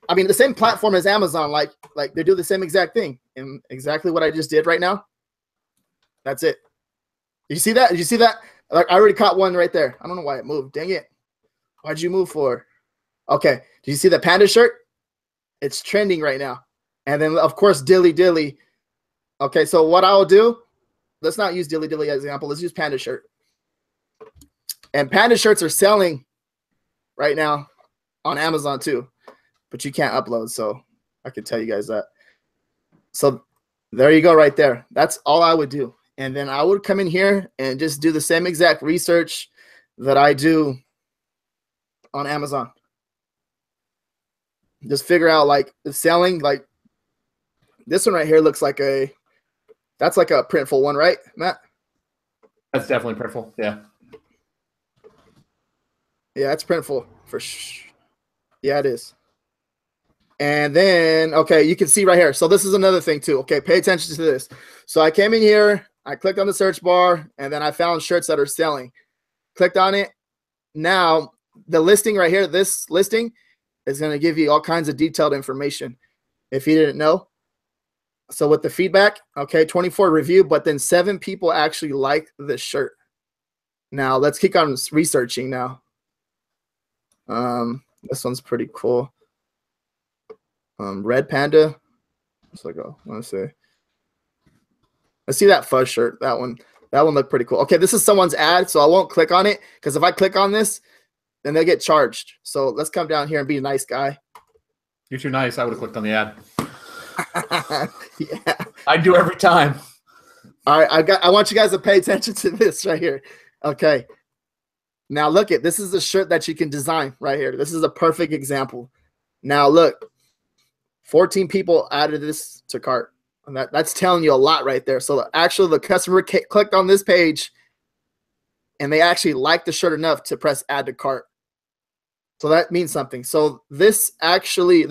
I mean, the same platform as Amazon, like they do the same exact thing and exactly what I just did right now. That's it. Did you see that? Did you see that? Like I already caught one right there. I don't know why it moved. Dang it. Why'd you move for? Okay. Did you see the panda shirt? It's trending right now. And then of course, Dilly Dilly. Okay. So what I'll do, let's not use Dilly Dilly as an example. Let's use panda shirt. And panda shirts are selling right now on Amazon too, but you can't upload. So I can tell you guys that. So there you go right there. That's all I would do. And then I would come in here and just do the same exact research that I do on Amazon. Just figure out like the selling, like this one right here looks like that's like a Printful one, right, Matt? That's definitely Printful. Yeah. Yeah, it's Printful for sure. Yeah, it is. And then, okay, you can see right here. So this is another thing too. Okay, pay attention to this. So I came in here, I clicked on the search bar, and then I found shirts that are selling. Clicked on it. Now, the listing right here, this listing is going to give you all kinds of detailed information if you didn't know. So with the feedback, okay, 24 review, but then 7 people actually like this shirt. Now, let's keep on researching now. This one's pretty cool. Red Panda. Let's go. Let's see. Let's see that fuzz shirt. That one looked pretty cool. Okay, this is someone's ad, so I won't click on it because if I click on this, then they get charged. So let's come down here and be a nice guy. You're too nice. I would have clicked on the ad. Yeah. I do every time. All right, I want you guys to pay attention to this right here. Okay. Now look at this is a shirt that you can design right here. This is a perfect example. Now look, 14 people added this to cart. And that's telling you a lot right there. So actually the customer clicked on this page and they actually liked the shirt enough to press add to cart. So that means something. So this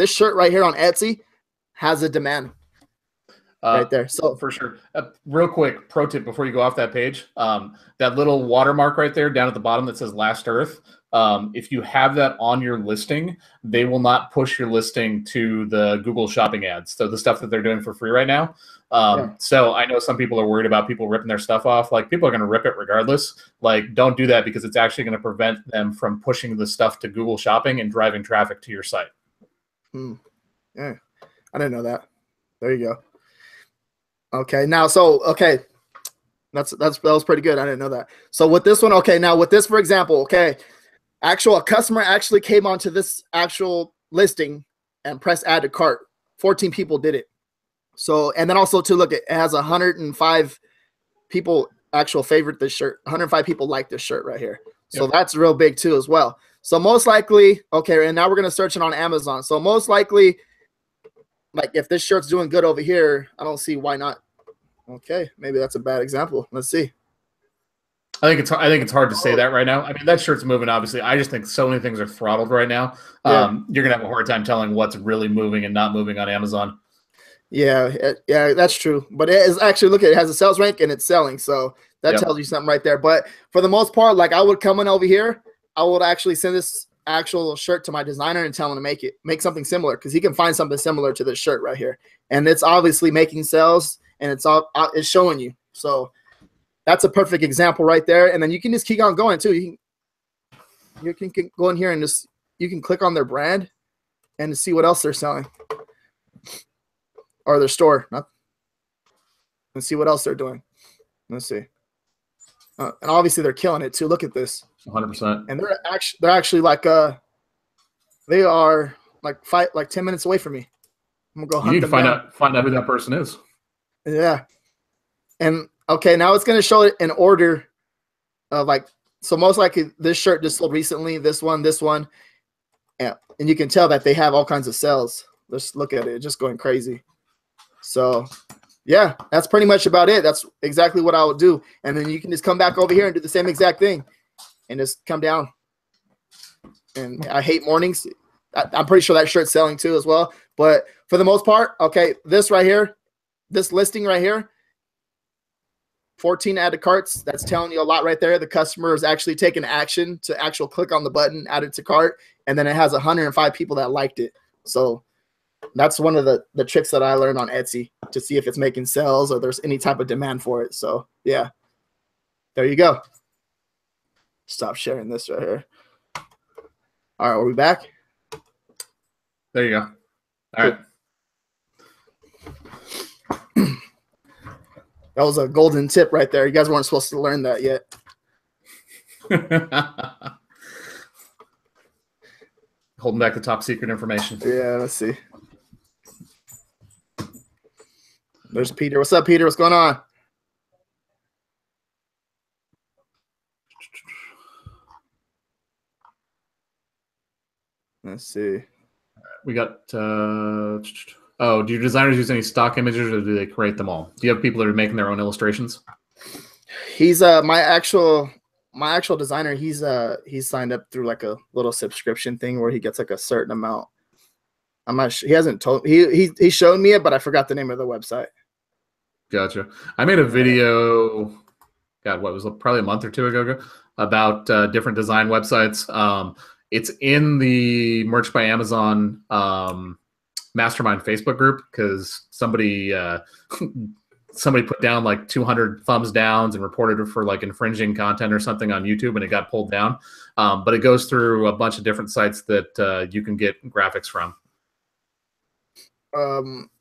shirt right here on Etsy has a demand right there. So for sure. Real quick pro tip before you go off that page, that little watermark right there down at the bottom that says Last Earth. If you have that on your listing, they will not push your listing to the Google Shopping ads. So the stuff that they're doing for free right now. So I know some people are worried about people ripping their stuff off. Like, people are going to rip it regardless. Like, don't do that, because it's actually going to prevent them from pushing the stuff to Google Shopping and driving traffic to your site. Yeah, I didn't know that. There you go. Okay, now, so, okay, that was pretty good. I didn't know that. So with this one, okay, now with this, for example, okay, a customer actually came onto this actual listing and pressed add to cart. 14 people did it. So, and then also to look, it has 105 people actual favorite this shirt. 105 people like this shirt right here. So that's real big too as well. So most likely, okay, and now we're going to search it on Amazon. So most likely, like, if this shirt's doing good over here, I don't see why not. Okay, maybe that's a bad example. Let's see. I think it's hard to say that right now. I mean, that shirt's moving, obviously. I just think so many things are throttled right now. You're gonna have a hard time telling what's really moving and not moving on Amazon. Yeah, that's true. But it is actually, look at it, has a sales rank and it's selling, so that tells you something right there. But for the most part, like, I would come in over here, I would actually send this actual shirt to my designer and tell him to make something similar, because he can find something similar to this shirt right here, and it's obviously making sales, and it's showing you. So that's a perfect example right there. And then you can just keep on going too. You can go in here and you can click on their brand and see what else they're selling, or their store, and see what else they're doing. Let's see. And obviously they're killing it too. Look at this. 100%. And they're actually like they are like 10 minutes away from me. I'm gonna go hunt them down. You need to find out who that person is. Yeah. And okay, now it's gonna show it in order of, like, so most likely this shirt just sold recently, this one, and you can tell that they have all kinds of sales. Let's look at it, just going crazy. So yeah, that's pretty much about it. That's exactly what I would do. And then you can just come back over here and do the same exact thing and just come down. And I hate mornings. I'm pretty sure that shirt's selling too as well. But for the most part, okay, this right here, this listing right here, 14 add to carts. That's telling you a lot right there. The customer is actually taking action to click on the button, add it to cart, and then it has 105 people that liked it. So that's one of the tricks that I learned on Etsy to see if it's making sales or there's any type of demand for it. So yeah, there you go. Stop sharing this right here. All right, are we back? There you go. All right. That was a golden tip right there. You guys weren't supposed to learn that yet. Holding back the top secret information. Yeah, let's see. There's Peter. What's up, Peter? What's going on? Let's see. We got do your designers use any stock images, or do they create them all? Do you have people that are making their own illustrations? He's my actual designer. He's signed up through like a little subscription thing where he gets like a certain amount. I'm not sure. He hasn't told he showed me it, but I forgot the name of the website. Gotcha. I made a video, God, what was it, probably a month or two ago, about different design websites. It's in the Merch by Amazon Mastermind Facebook group, because somebody put down like 200 thumbs downs and reported it for like infringing content or something on YouTube, and it got pulled down. But it goes through a bunch of different sites that you can get graphics from.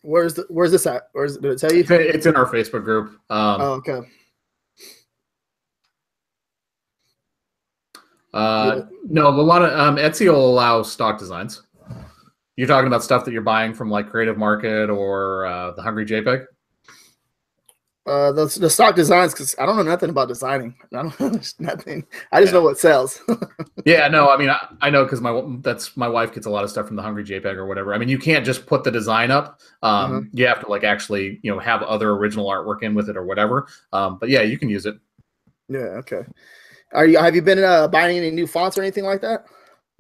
Where's this at? Did it tell you? It's in our Facebook group. Oh, okay. No, a lot of Etsy will allow stock designs. You're talking about stuff that you're buying from like Creative Market or the Hungry JPEG? The stock designs, because I don't know nothing about designing. I don't know nothing. I just know what sells. Yeah, no, I mean, I know, because my wife gets a lot of stuff from the Hungry JPEG or whatever. I mean, you can't just put the design up. You have to like actually, have other original artwork in with it or whatever. But yeah, you can use it. Yeah, okay. Have you been buying any new fonts or anything like that?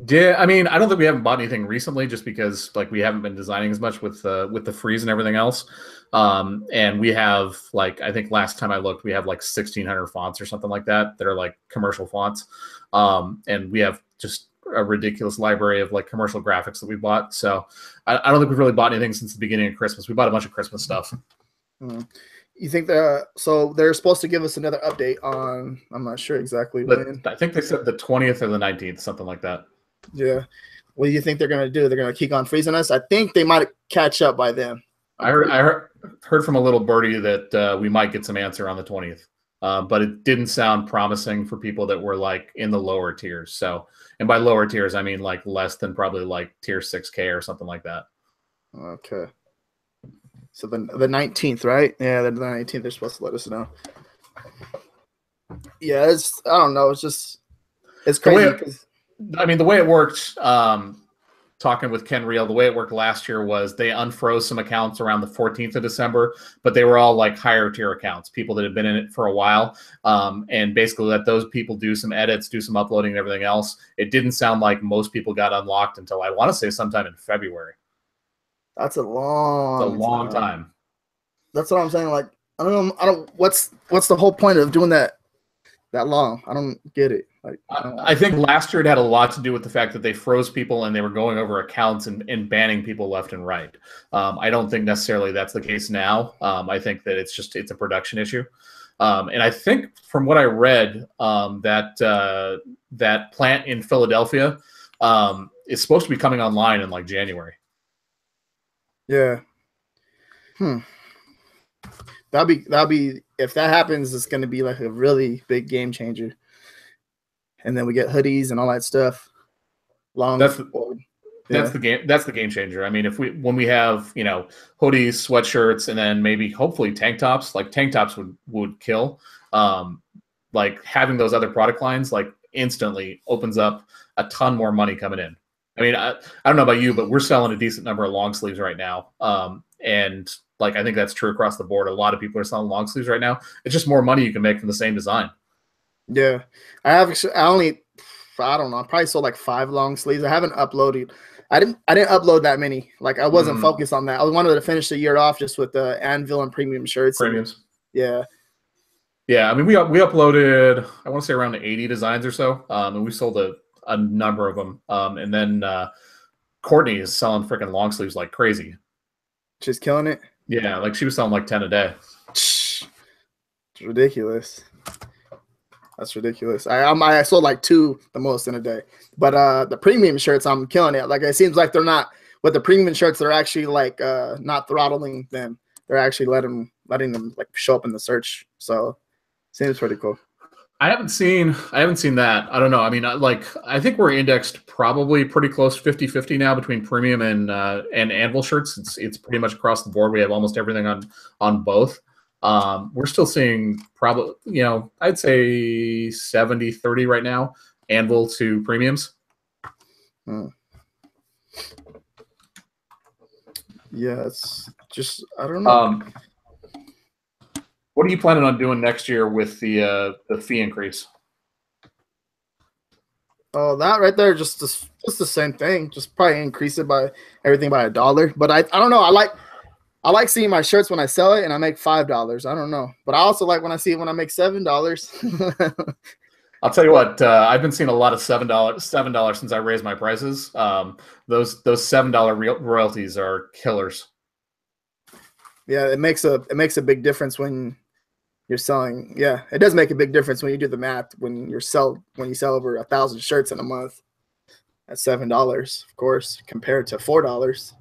Yeah, I mean, I don't think we haven't bought anything recently, just because like we haven't been designing as much with the freeze and everything else. And we have like I think last time I looked, we have like 1,600 fonts or something like that are like commercial fonts. And we have just a ridiculous library of like commercial graphics that we bought. So I don't think we've really bought anything since the beginning of Christmas. We bought a bunch of Christmas stuff. You think so they're supposed to give us another update on, I'm not sure exactly when. I think they said the 20th or the 19th, something like that. Yeah. What do you think they're going to do? They're going to keep on freezing us? I think they might catch up by then. I heard from a little birdie that we might get some answer on the 20th, but it didn't sound promising for people that were like in the lower tiers. So, and by lower tiers, I mean like less than probably like tier 6K or something like that. Okay. So the 19th, right? Yeah, the 19th, they're supposed to let us know. Yeah, I don't know. It's crazy because I mean, the way it worked, talking with Ken Reel, the way it worked last year was they unfroze some accounts around the 14th of December, but they were all like higher tier accounts, people that had been in it for a while, and basically let those people do some edits, do some uploading and everything else. It didn't sound like most people got unlocked until I want to say sometime in February. That's a long time. That's what I'm saying. Like, I don't what's the whole point of doing that long? I don't get it. Like, I think last year it had a lot to do with the fact that they froze people and they were going over accounts and banning people left and right. I don't think necessarily that's the case now. I think that it's a production issue. And I think from what I read, that plant in Philadelphia is supposed to be coming online in like January. Yeah. That'll be if that happens, it's going to be like a really big game changer. And then we get hoodies and all that stuff. That's the game changer. I mean, when we have, you know, hoodies, sweatshirts, and then maybe hopefully tank tops, like tank tops would kill. Like having those other product lines like instantly opens up a ton more money coming in. I mean, I don't know about you, but we're selling a decent number of long sleeves right now. And like, I think that's true across the board. A lot of people are selling long sleeves right now. It's just more money you can make from the same design. Yeah. I don't know. I probably sold like 5 long sleeves. I haven't uploaded. I didn't upload that many. Like I wasn't focused on that. I wanted to finish the year off just with the Anvil and premium shirts. Premiums. Yeah. Yeah. I mean, we uploaded, I want to say around 80 designs or so. And we sold a number of them. And then Courtney is selling freaking long sleeves like crazy. She's killing it. Yeah. Like she was selling like 10 a day. It's ridiculous. That's ridiculous. I sold like 2 the most in a day. But the premium shirts, I'm killing it. Like it seems like they're not with the premium shirts, they're actually like not throttling them. They're actually letting them like show up in the search. So seems pretty cool. I haven't seen that. I don't know. I mean, I think we're indexed probably pretty close 50-50 now between premium and Anvil shirts. It's pretty much across the board. We have almost everything on both. We're still seeing probably, you know, I'd say 70-30 right now, Anvil to premiums. Yeah, it's just, I don't know. What are you planning on doing next year with the fee increase? Oh, that right there, just the same thing. Just probably increase it by everything by $1. But I don't know. I like seeing my shirts when I sell it and I make $5. I don't know. But I also like when I see it when I make $7. I'll tell you what, I've been seeing a lot of $7 since I raised my prices. Those $7 royalties are killers. Yeah, it makes a big difference when you're selling. Yeah, it does make a big difference when you do the math when you sell over 1,000 shirts in a month at $7, of course, compared to $4.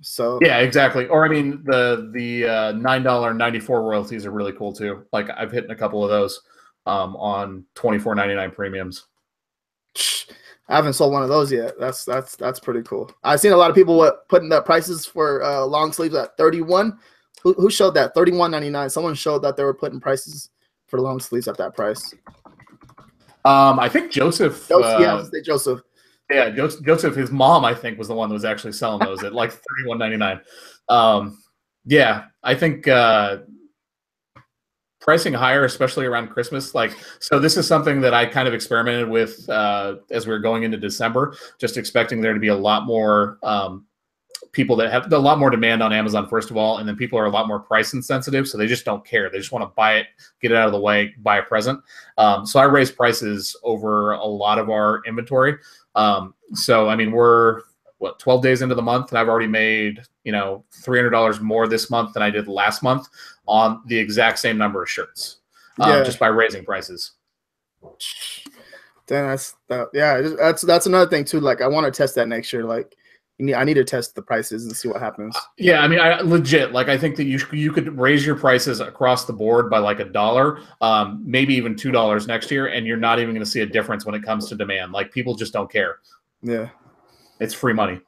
So yeah, exactly. Or I mean, the $9.94 royalties are really cool too. Like I've hit a couple of those on $24.99 premiums. I haven't sold one of those yet. That's pretty cool. I've seen a lot of people putting the prices for long sleeves at 31. Who showed that? $31.99. Someone showed that they were putting prices for long sleeves at that price. I think Joseph. Yeah, say Joseph. Yeah, Joseph, his mom, I think, was the one that was actually selling those at like $31.99. Yeah, I think pricing higher, especially around Christmas. Like, so this is something that I kind of experimented with as we were going into December, just expecting there to be a lot more people that have a lot more demand on Amazon, first of all, and then people are a lot more price insensitive, so they just don't care. They just want to buy it, get it out of the way, buy a present. So I raised prices over a lot of our inventory. So I mean, we're 12 days into the month, and I've already made $300 more this month than I did last month on the exact same number of shirts, just by raising prices. Then that's another thing too. Like, I want to test that next year. Like, I need to test the prices and see what happens. Yeah, I mean, I legit, like, I think that you could raise your prices across the board by like $1, maybe even $2 next year, and you're not even going to see a difference when it comes to demand. Like, people just don't care. Yeah, it's free money.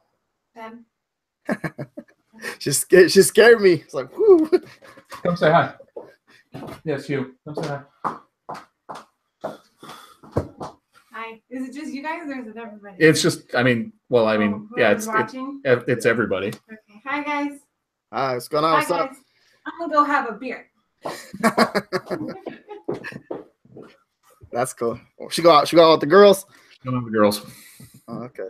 She scared me. It's like, whoo. Come say hi. Yes, you. Come say hi. Hi. Is it just you guys or is it everybody? It's just, I mean, yeah, it's everybody. Okay. Hi, guys. Hi, what's going on? What's up? I'm going to go have a beer. That's cool. She go out with the girls? She go out with the girls. Oh, okay.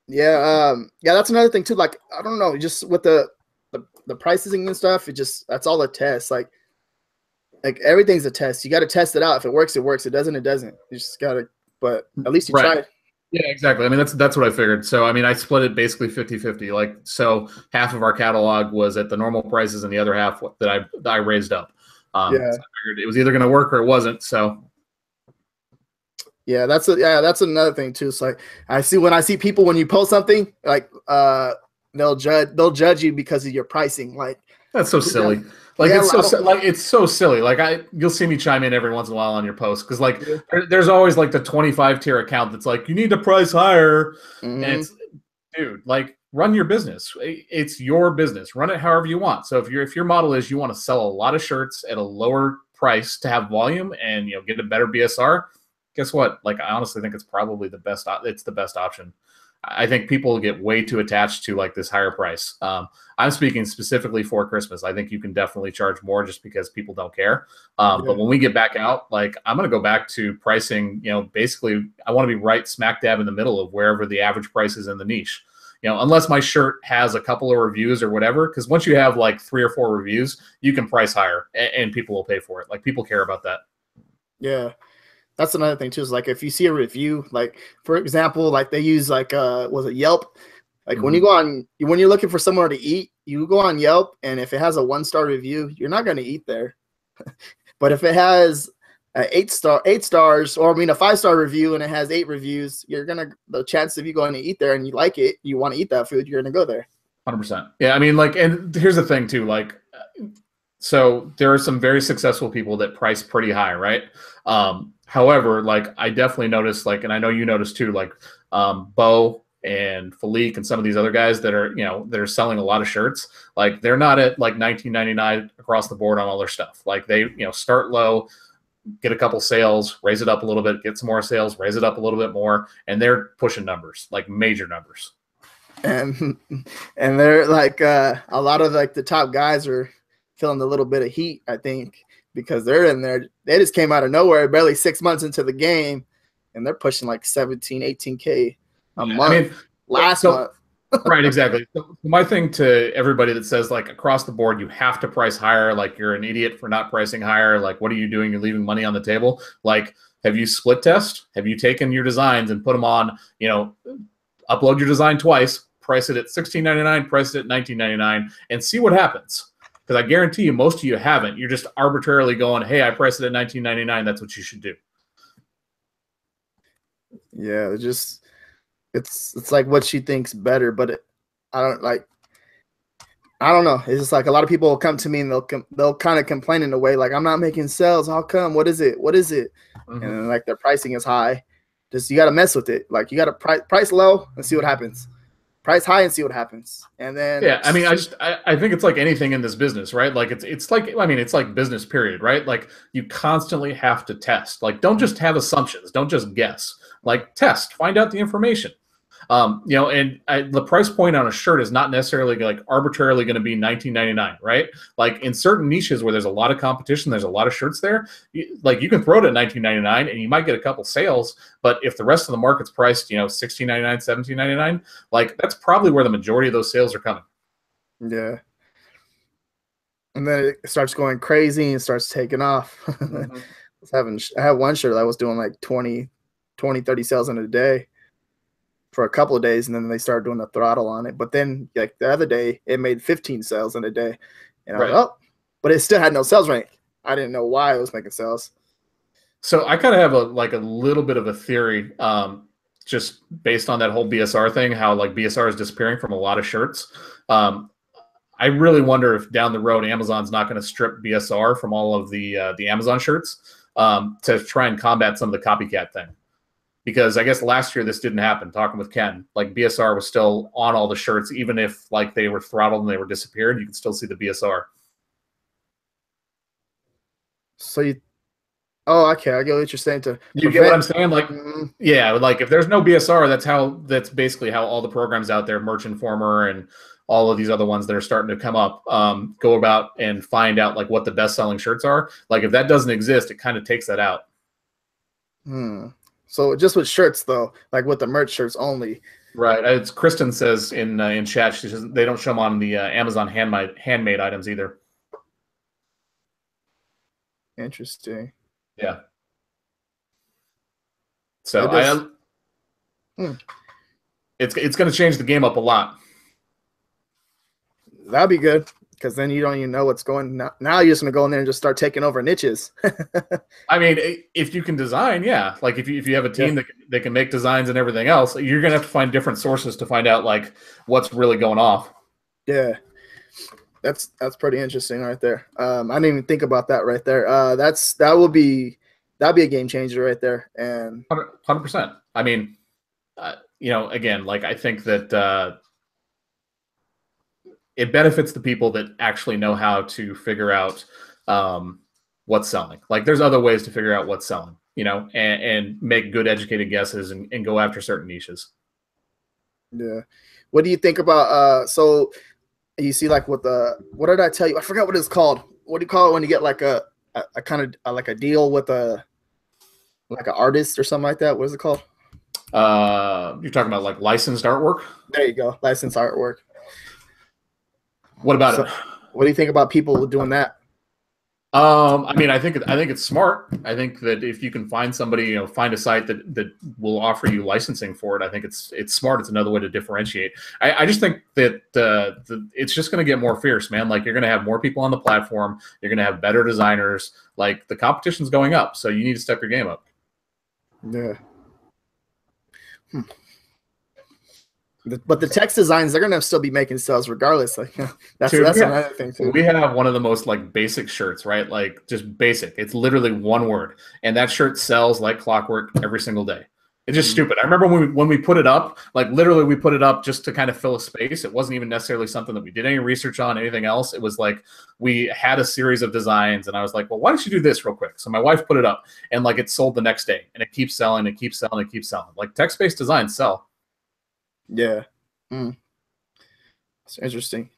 Yeah, that's another thing too. Like, I don't know, just with the pricing and stuff, that's all a test. Like everything's a test. You got to test it out. If it works, it works. It doesn't, it doesn't. You just got to, but at least you tried. Yeah, exactly. I mean, that's what I figured. So, I mean, I split it basically 50-50. Like, so half of our catalog was at the normal prices and the other half that I raised up. So I figured it was either going to work or it wasn't. So yeah, that's another thing too. It's like, when I see people, when you post something, like they'll judge you because of your pricing. Like, that's so silly. Like, it's so silly. Like, you'll see me chime in every once in a while on your post, because like there's always like the 25 tier account that's like, you need to price higher, and it's, dude, like, run your business. It's your business. Run it however you want. So if your model is you want to sell a lot of shirts at a lower price to have volume and get a better BSR, guess what? Like, I honestly think it's probably the best. It's the best option. I think people get way too attached to like this higher price. I'm speaking specifically for Christmas. I think you can definitely charge more just because people don't care. But when we get back out, like, I'm going to go back to pricing, basically I want to be right smack dab in the middle of wherever the average price is in the niche. Unless my shirt has a couple of reviews or whatever, because once you have like 3 or 4 reviews, you can price higher and people will pay for it. Like, people care about that. Yeah. That's another thing too, is like, if you see a review, like, for example, like they use like was it Yelp? Like, when you're looking for somewhere to eat, you go on Yelp, and if it has a 1-star review, you're not going to eat there. But if it has a 8 stars, or I mean a 5-star review, and it has 8 reviews, the chance of you going to eat there and you like it, you want to eat that food, you're going to go there. 100%. Yeah, I mean, like, and here's the thing too, like, so there are some very successful people that price pretty high, right? However, like, I definitely noticed, like, and I know you noticed too, like, Bo and Philippe and some of these other guys that are selling a lot of shirts, like, they're not at like $19.99 across the board on all their stuff. Like, they start low, get a couple sales, raise it up a little bit, get some more sales, raise it up a little bit more, and they're pushing numbers, like major numbers. And they're like a lot of like the top guys are feeling a little bit of heat, I think, because they're in there. They just came out of nowhere, barely 6 months into the game, and they're pushing like 17, 18K a month. I mean, last month. Right, exactly. So my thing to everybody that says, like, across the board, you have to price higher, like, you're an idiot for not pricing higher. Like, what are you doing? You're leaving money on the table. Like, have you split test? Have you taken your designs and put them on, upload your design twice, price it at $16.99, price it at $19.99, and see what happens? Because I guarantee you, most of you haven't. You're just arbitrarily going, hey, I priced it at $19.99. That's what you should do. Yeah, it's like what she thinks better, but I don't know. It's just like a lot of people will come to me and they'll kind of complain in a way, like, I'm not making sales. How come? What is it? Mm-hmm. And like, their pricing is high. Just, you got to mess with it. Like, you got to price low and see what happens. Price high and see what happens. And then, yeah, I mean, I think it's like anything in this business, right? Like, it's like, I mean, it's like business period, right? Like, you constantly have to test. Like, don't just have assumptions. Don't just guess. Like, test, find out the information. And the price point on a shirt is not necessarily like arbitrarily going to be $19.99, right? Like in certain niches where there's a lot of competition, there's a lot of shirts there. You can throw it at $19.99 and you might get a couple sales, but if the rest of the market's priced, $16.99, $17.99, like that's probably where the majority of those sales are coming. Yeah. And then it starts going crazy and starts taking off. Mm-hmm. I had one shirt that was doing like 20, 30 sales in a day for a couple of days, and then they started doing the throttle on it. But then like the other day, it made 15 sales in a day. And I was like, oh, but it still had no sales rank. I didn't know why it was making sales. So I kind of have a little bit of a theory, just based on that whole BSR thing, how like BSR is disappearing from a lot of shirts. I really wonder if down the road Amazon's not going to strip BSR from all of the Amazon shirts to try and combat some of the copycat thing. Because I guess last year this didn't happen. Talking with Ken, like BSR was still on all the shirts, even if like they were throttled and they were disappeared. You can still see the BSR. So okay, I get what you're saying. You get what I'm saying? Like, yeah, like if there's no BSR, that's basically how all the programs out there, Merch Informer and all of these other ones that are starting to come up, go about and find out like what the best selling shirts are. Like if that doesn't exist, it kind of takes that out. So just with shirts though, like with the merch shirts only. Right. It's Kristen says in chat, she says they don't show them on the Amazon handmade items either. Interesting. Yeah. So it's going to change the game up a lot. That'd be good, because then you don't even know what's going. Now you're just gonna go in there and just start taking over niches. I mean, if you can design, yeah. Like if you have a team that can make designs and everything else, you're gonna have to find different sources to find out like what's really going off. Yeah, that's pretty interesting right there. I didn't even think about that right there. That'd be a game changer right there. And 100%. I mean, again, like I think that. It benefits the people that actually know how to figure out what's selling. Like there's other ways to figure out what's selling, and make good educated guesses and go after certain niches. Yeah. What do you think about, so you see like what did I tell you? I forgot what it's called. What do you call it when you get like a kind of like a deal with like an artist or something like that? What is it called? You're talking about like licensed artwork? There you go. Licensed artwork. What about it? What do you think about people doing that? I mean, I think it's smart. I think that if you can find somebody, find a site that will offer you licensing for it, I think it's smart. It's another way to differentiate. I just think that it's just going to get more fierce, man. Like you're going to have more people on the platform. You're going to have better designers. Like the competition's going up, so you need to step your game up. Yeah. But the text designs, they're gonna still be making sales regardless. Like that's another thing too. We have one of the most like basic shirts, right? Like just basic. It's literally one word, and that shirt sells like clockwork every single day. It's just stupid. I remember when we put it up, like literally we put it up just to kind of fill a space. It wasn't even necessarily something that we did any research on, anything else. It was like we had a series of designs, and I was like, well, why don't you do this real quick? So my wife put it up, and like it sold the next day, and it keeps selling, it keeps selling, it keeps selling. Like text-based designs sell. Yeah. It's interesting.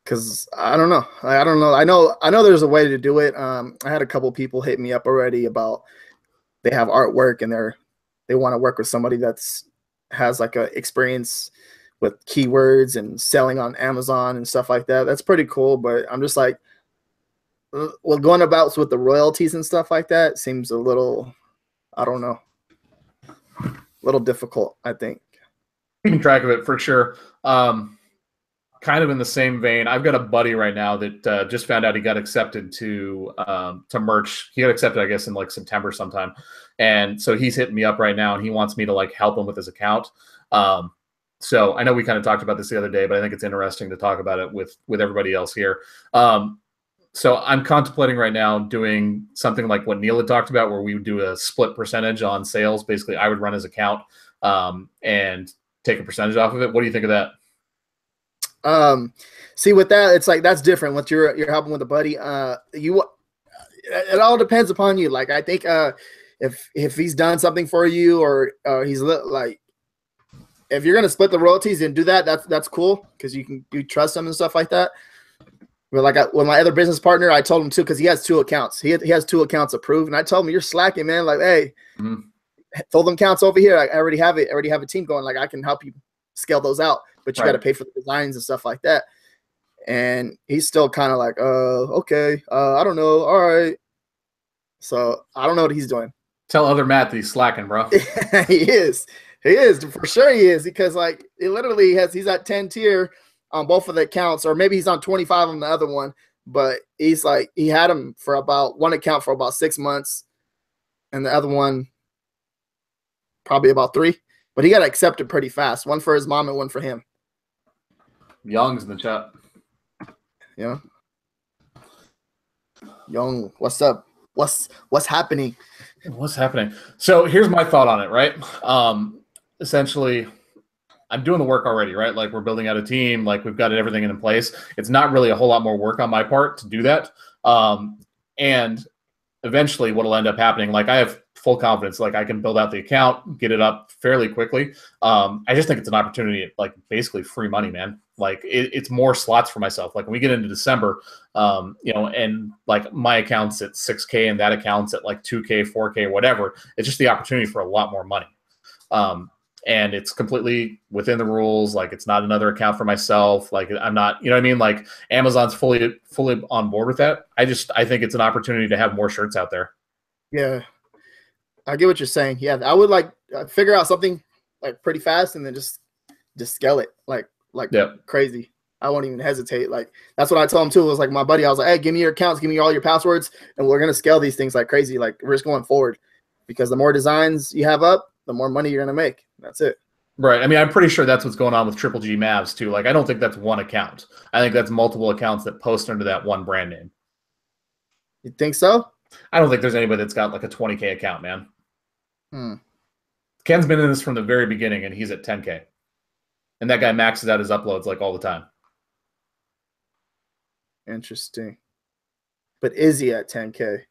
Because I don't know. I know there's a way to do it. I had a couple people hit me up already about they have artwork and they want to work with somebody has like a experience with keywords and selling on Amazon and stuff like that. That's pretty cool. But I'm just like, well, going about with the royalties and stuff like that seems a little, I don't know, a little difficult, I think. Keeping track of it for sure. Kind of in the same vein, I've got a buddy right now that just found out he got accepted to merch. He got accepted, I guess, in like September sometime, and so he's hitting me up right now, and he wants me to like help him with his account. So I know we kind of talked about this the other day, but I think it's interesting to talk about it with everybody else here. So I'm contemplating right now doing something like what Neil had talked about, where we would do a split percentage on sales. Basically, I would run his account and take a percentage off of it. What do you think of that? See, with that, it's like that's different. What you're helping with a buddy, it all depends upon you. Like I think if he's done something for you or he's like if you're gonna split the royalties and do that, that's cool because you trust them and stuff like that. But like with my other business partner, I told him too because he has 2 accounts. He has 2 accounts approved, and I told him you're slacking, man. Like, hey, throw them accounts over here. I already have it. I already have a team going. Like, I can help you scale those out, but you got to pay for the designs and stuff like that. And he's still kind of like, okay, I don't know. All right. So I don't know what he's doing. Tell other Matt that he's slacking, bro. He is for sure. He is because like it literally he's at 10 tier on both of the accounts, or maybe he's on 25 on the other one. But he's like he had him for about one account for about 6 months, and the other one probably about 3. But he got accepted pretty fast. One for his mom and one for him. Young's in the chat. Yeah. Young, what's up? What's happening? What's happening? So here's my thought on it, right? Essentially, I'm doing the work already, right? Like we're building out a team, like we've got everything in place. It's not really a whole lot more work on my part to do that. And eventually what'll end up happening, like I have full confidence, like I can build out the account, get it up fairly quickly. I just think it's an opportunity, like basically free money, man. Like it's more slots for myself. Like when we get into December, and like my account's at 6K and that account's at like 2K, 4K, whatever. It's just the opportunity for a lot more money. And it's completely within the rules. Like it's not another account for myself. Like I'm not, you know what I mean? Like Amazon's fully on board with that. I think it's an opportunity to have more shirts out there. Yeah. I get what you're saying. Yeah. I would like figure out something like pretty fast and then just scale it like crazy. I won't even hesitate. Like that's what I told him too. It was like my buddy, I was like, hey, give me your accounts, give me all your passwords, and we're gonna scale these things like crazy. Like we're just going forward. Because the more designs you have up, the more money you're gonna make. That's it. Right. I mean, I'm pretty sure that's what's going on with Triple G Mavs too. Like I don't think that's one account. I think that's multiple accounts that post under that one brand name. You think so? I don't think there's anybody that's got like a 20K account, man. Ken's been in this from the very beginning and he's at 10K. And that guy maxes out his uploads like all the time. Interesting. But is he at 10K?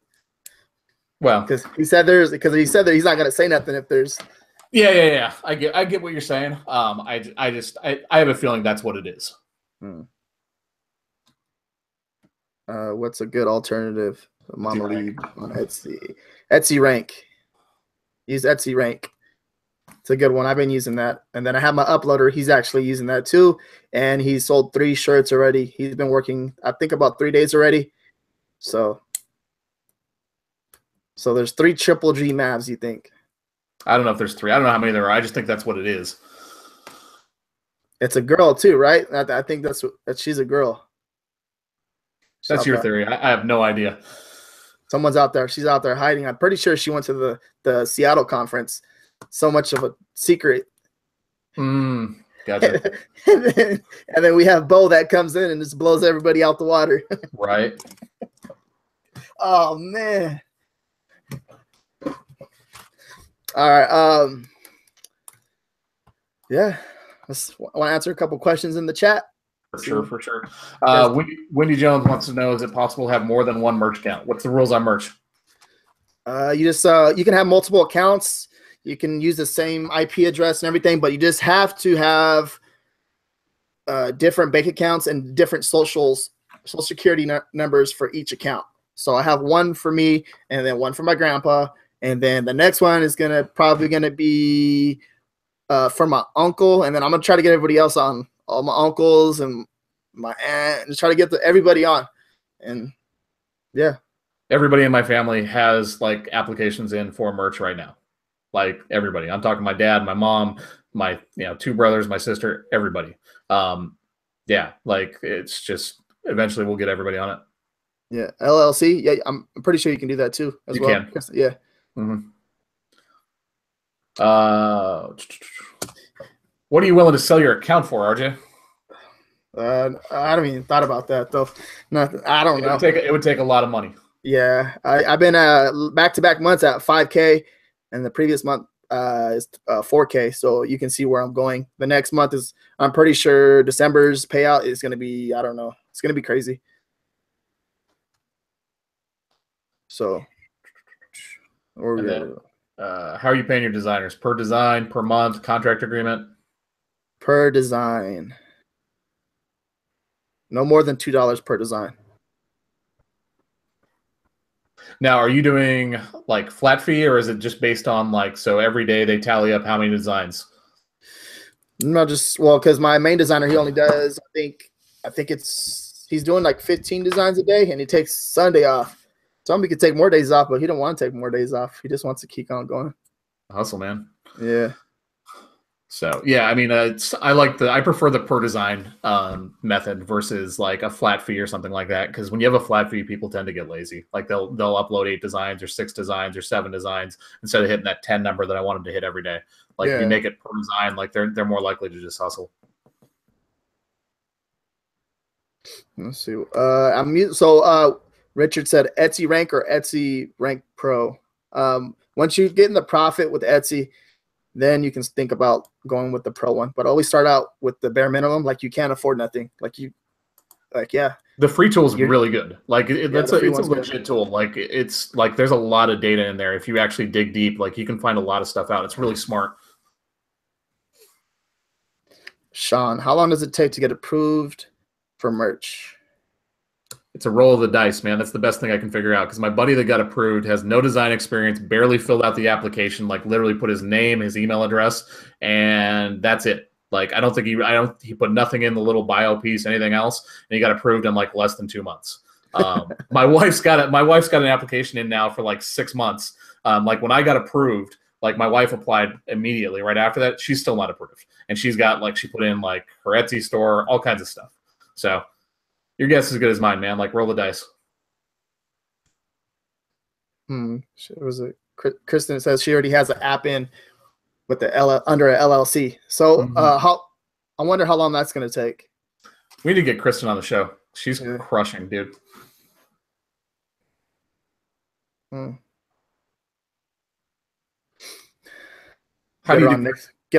Well, because he said that he's not gonna say nothing if there's. Yeah. I get what you're saying. I have a feeling that's what it is. What's a good alternative? Mama Lead on Etsy. Etsy Rank. Use Etsy Rank. It's a good one. I've been using that. And then I have my uploader. He's actually using that too. And he sold 3 shirts already. He's been working, I think, about 3 days already. So there's 3 Triple G Mavs, you think? I don't know if there's 3. I don't know how many there are. I just think that's what it is. It's a girl too, right? I think that she's a girl. That's your theory. I have no idea. Someone's out there. She's out there hiding. I'm pretty sure she went to the Seattle conference. So much of a secret. Gotcha. and then we have Bo that comes in and just blows everybody out the water. Right. Oh man. All right. Yeah. I want to answer a couple questions in the chat. For sure. Wendy Jones wants to know: is it possible to have more than one merch account? What's the rules on merch? You can have multiple accounts. You can use the same IP address and everything, but you just have to have different bank accounts and different social security numbers for each account. So I have one for me, and then one for my grandpa, and then the next one is probably gonna be for my uncle, and then I'm gonna try to get everybody else on, all my uncles and my aunt, and just try to get everybody on. And yeah, everybody in my family has like applications in for merch right now. Like everybody. I'm talking my dad, my mom, my 2 brothers, my sister, everybody. Yeah, like it's just eventually we'll get everybody on it. Yeah, LLC. Yeah, I'm pretty sure you can do that too as well. You can. Yeah. What are you willing to sell your account for, RJ? I haven't even thought about that though. Nothing. I don't know. It would take a lot of money. Yeah, I've been back-to-back months at 5K, and the previous month is 4K. So you can see where I'm going. The next month is, I'm pretty sure December's payout is going to be, I don't know. It's going to be crazy. So, how are you paying your designers? Per design, per month, contract agreement? per design. No more than $2 per design. Now, are you doing like flat fee, or is it just based on like, so every day they tally up how many designs? No, just because my main designer, he only does, I think he's doing like 15 designs a day, and he takes Sunday off. Somebody could take more days off, but he don't want to take more days off. He just wants to keep on going. Hustle, man. Yeah. So yeah, I mean, I prefer the per design method versus like a flat fee or something like that. Because when you have a flat fee, people tend to get lazy. Like they'll upload 8 designs or 6 designs or 7 designs instead of hitting that 10 number that I want them to hit every day. Like if you make it per design, like they're more likely to just hustle. Let's see. Richard said Etsy Rank or Etsy Rank Pro. Once you get in the profit with Etsy, then you can think about going with the pro one. But always start out with the bare minimum. Like you can't afford nothing. The free tool is really good. Like it's a legit good tool. Like it's like there's a lot of data in there. If you actually dig deep, like you can find a lot of stuff out. It's really smart. Sean, how long does it take to get approved for merch? It's a roll of the dice, man. That's the best thing I can figure out because my buddy that got approved has no design experience, barely filled out the application, like literally put his name, his email address, and that's it. Like he put nothing in the little bio piece, anything else, and he got approved in like less than 2 months. My wife's got an application in now for like 6 months. Like when I got approved, like my wife applied immediately right after that. She's still not approved, and she's got like she put in like her Etsy store, all kinds of stuff. So. Your guess is as good as mine, man. Like roll the dice. Kristen says she already has an app in with the under a LLC. So I wonder how long that's going to take. We need to get Kristen on the show. She's crushing, dude. Get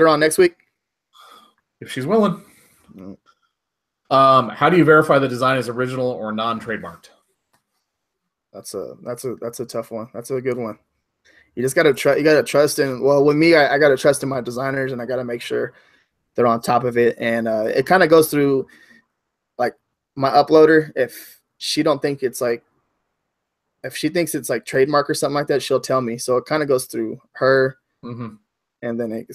her on next week if she's willing. How do you verify the design is original or non-trademarked? That's a tough one. That's a good one. You just gotta trust. You gotta trust in. Well, with me, I gotta trust in my designers, and I gotta make sure they're on top of it. And it kind of goes through like my uploader. If she thinks it's like trademark or something like that, she'll tell me. So it kind of goes through her. And then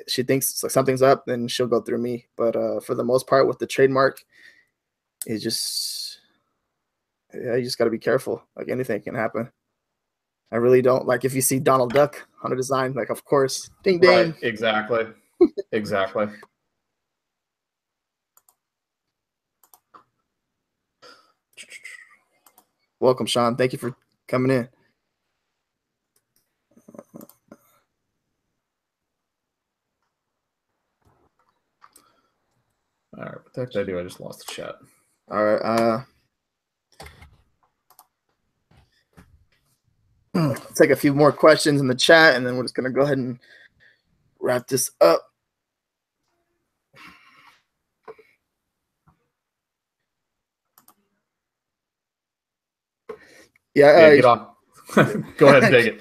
she thinks like something's up, then she'll go through me. But for the most part, with the trademark, you just got to be careful. Like anything can happen. I really don't like if you see Donald Duck on a design, like of course, ding ding. Right, exactly, exactly. Welcome, Sean. Thank you for coming in. All right, what the heck did I do? I just lost the chat. All right. Let's take a few more questions in the chat, and then we're just going to go ahead and wrap this up. Yeah, get off. Go ahead and take it.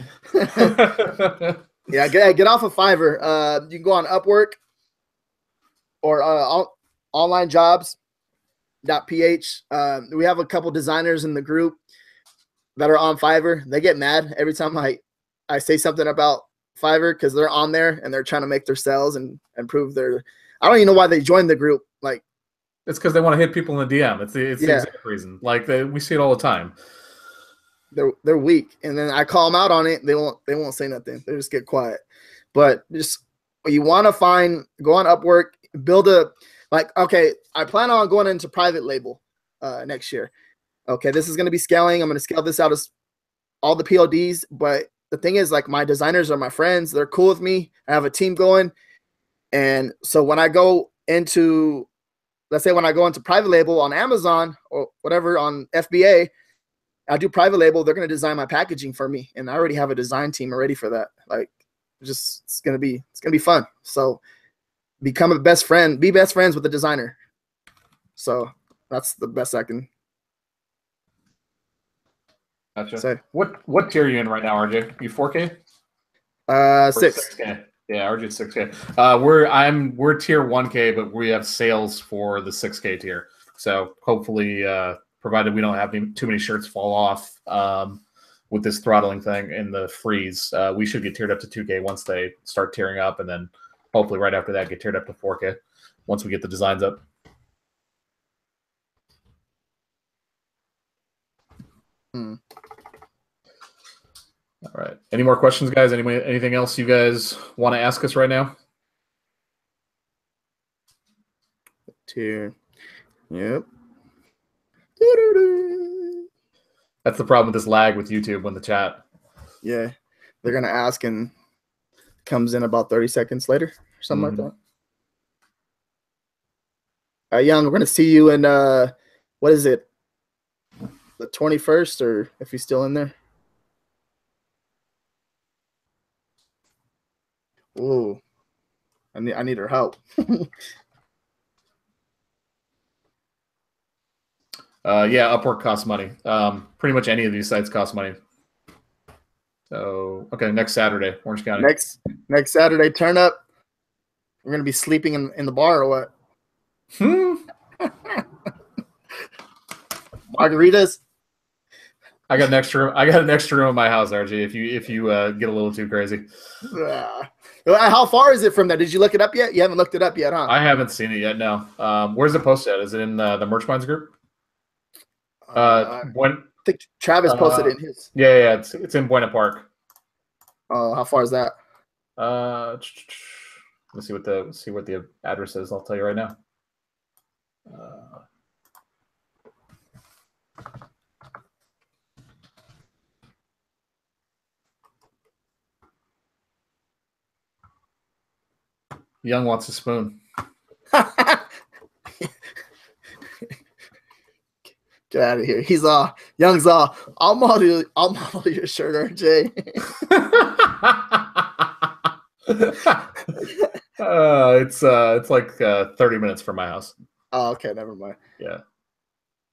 Get off of Fiverr. You can go on Upwork or onlinejobs.ph. We have a couple designers in the group that are on Fiverr. They get mad every time I say something about Fiverr because they're on there and they're trying to make their sales and improve their. I don't even know why they joined the group. Like, it's because they want to hit people in the DM. It's the exact reason. Like we see it all the time. They're weak, and then I call them out on it. They won't say nothing. They just get quiet. But just you want to go on Upwork, build okay, I plan on going into private label next year. Okay, this is going to be scaling. I'm going to scale this out as all the PODs. But the thing is, like, my designers are my friends. They're cool with me. I have a team going. And so when I go into, let's say when I go into private label on Amazon or whatever on FBA, I do private label. They're going to design my packaging for me. And I already have a design team ready for that. Like, it's going to be fun. So become a best friend, be best friends with the designer. So that's the best I can. Gotcha. Say. What tier are you in right now, RJ? You 4K? 6. 6K. Yeah, RG 6K. We're tier 1K, but we have sales for the 6K tier. So hopefully, provided we don't have too many shirts fall off with this throttling thing in the freeze, we should get tiered up to 2K once they start tearing up, and then hopefully right after that get tiered up to 4K once we get the designs up. Hmm. All right. Any more questions, guys? Anything else you guys want to ask us right now? Tier. Yep. That's the problem with this lag with YouTube when the chat. Yeah. They're going to ask and comes in about 30 seconds later or something like that. Young, we're going to see you in, what is it? The 21st, or if he's still in there? Ooh. I need her help. Yeah, Upwork costs money. Pretty much any of these sites cost money. So, okay, next Saturday, Orange County. Next Saturday, turn up. We're going to be sleeping in the bar or what? Margaritas. I got an extra room in my house, RG. If you get a little too crazy. How far is it from there? Did you look it up yet? You haven't looked it up yet, huh? I haven't seen it yet. No. Where's it posted at? Is it in the Merch Minds group? I think Travis posted it in his. Yeah, it's in Buena Park. How far is that? Let's see what the address is. I'll tell you right now. Young wants a spoon. Get out of here. Young's I'll model your shirt, RJ. It's like 30 minutes from my house. Oh, okay, never mind. Yeah.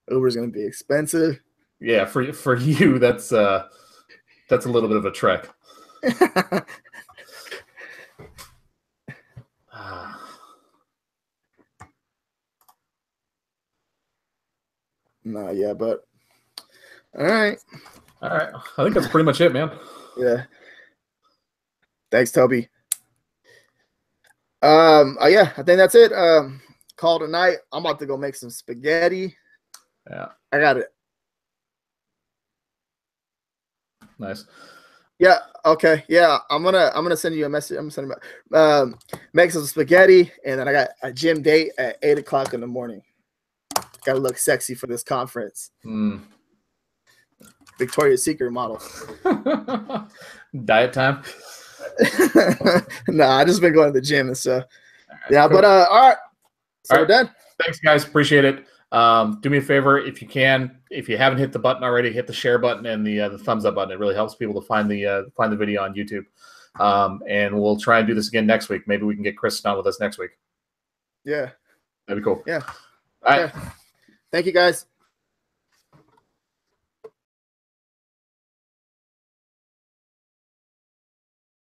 Uber's gonna be expensive. Yeah, for you, that's a little bit of a trek. No, yeah, but all right. I think that's pretty much it, man. Yeah. Thanks, Toby. Yeah, I think that's it. Call tonight. I'm about to go make some spaghetti. Yeah. I got it. Nice. Yeah. Okay. Yeah. I'm gonna send you a message. I'm sending make some spaghetti, and then I got a gym date at 8 o'clock in the morning. Gotta look sexy for this conference. Victoria's Secret model. Diet time. Nah, I just been going to the gym and stuff. Right, yeah, cool. But all right. So we're done. Thanks, guys. Appreciate it. Do me a favor, if you can, if you haven't hit the button already, hit the share button and the thumbs up button. It really helps people to find the video on YouTube. And we'll try and do this again next week. Maybe we can get Chris on with us next week. Yeah. That'd be cool. Yeah. All right. Thank you, guys.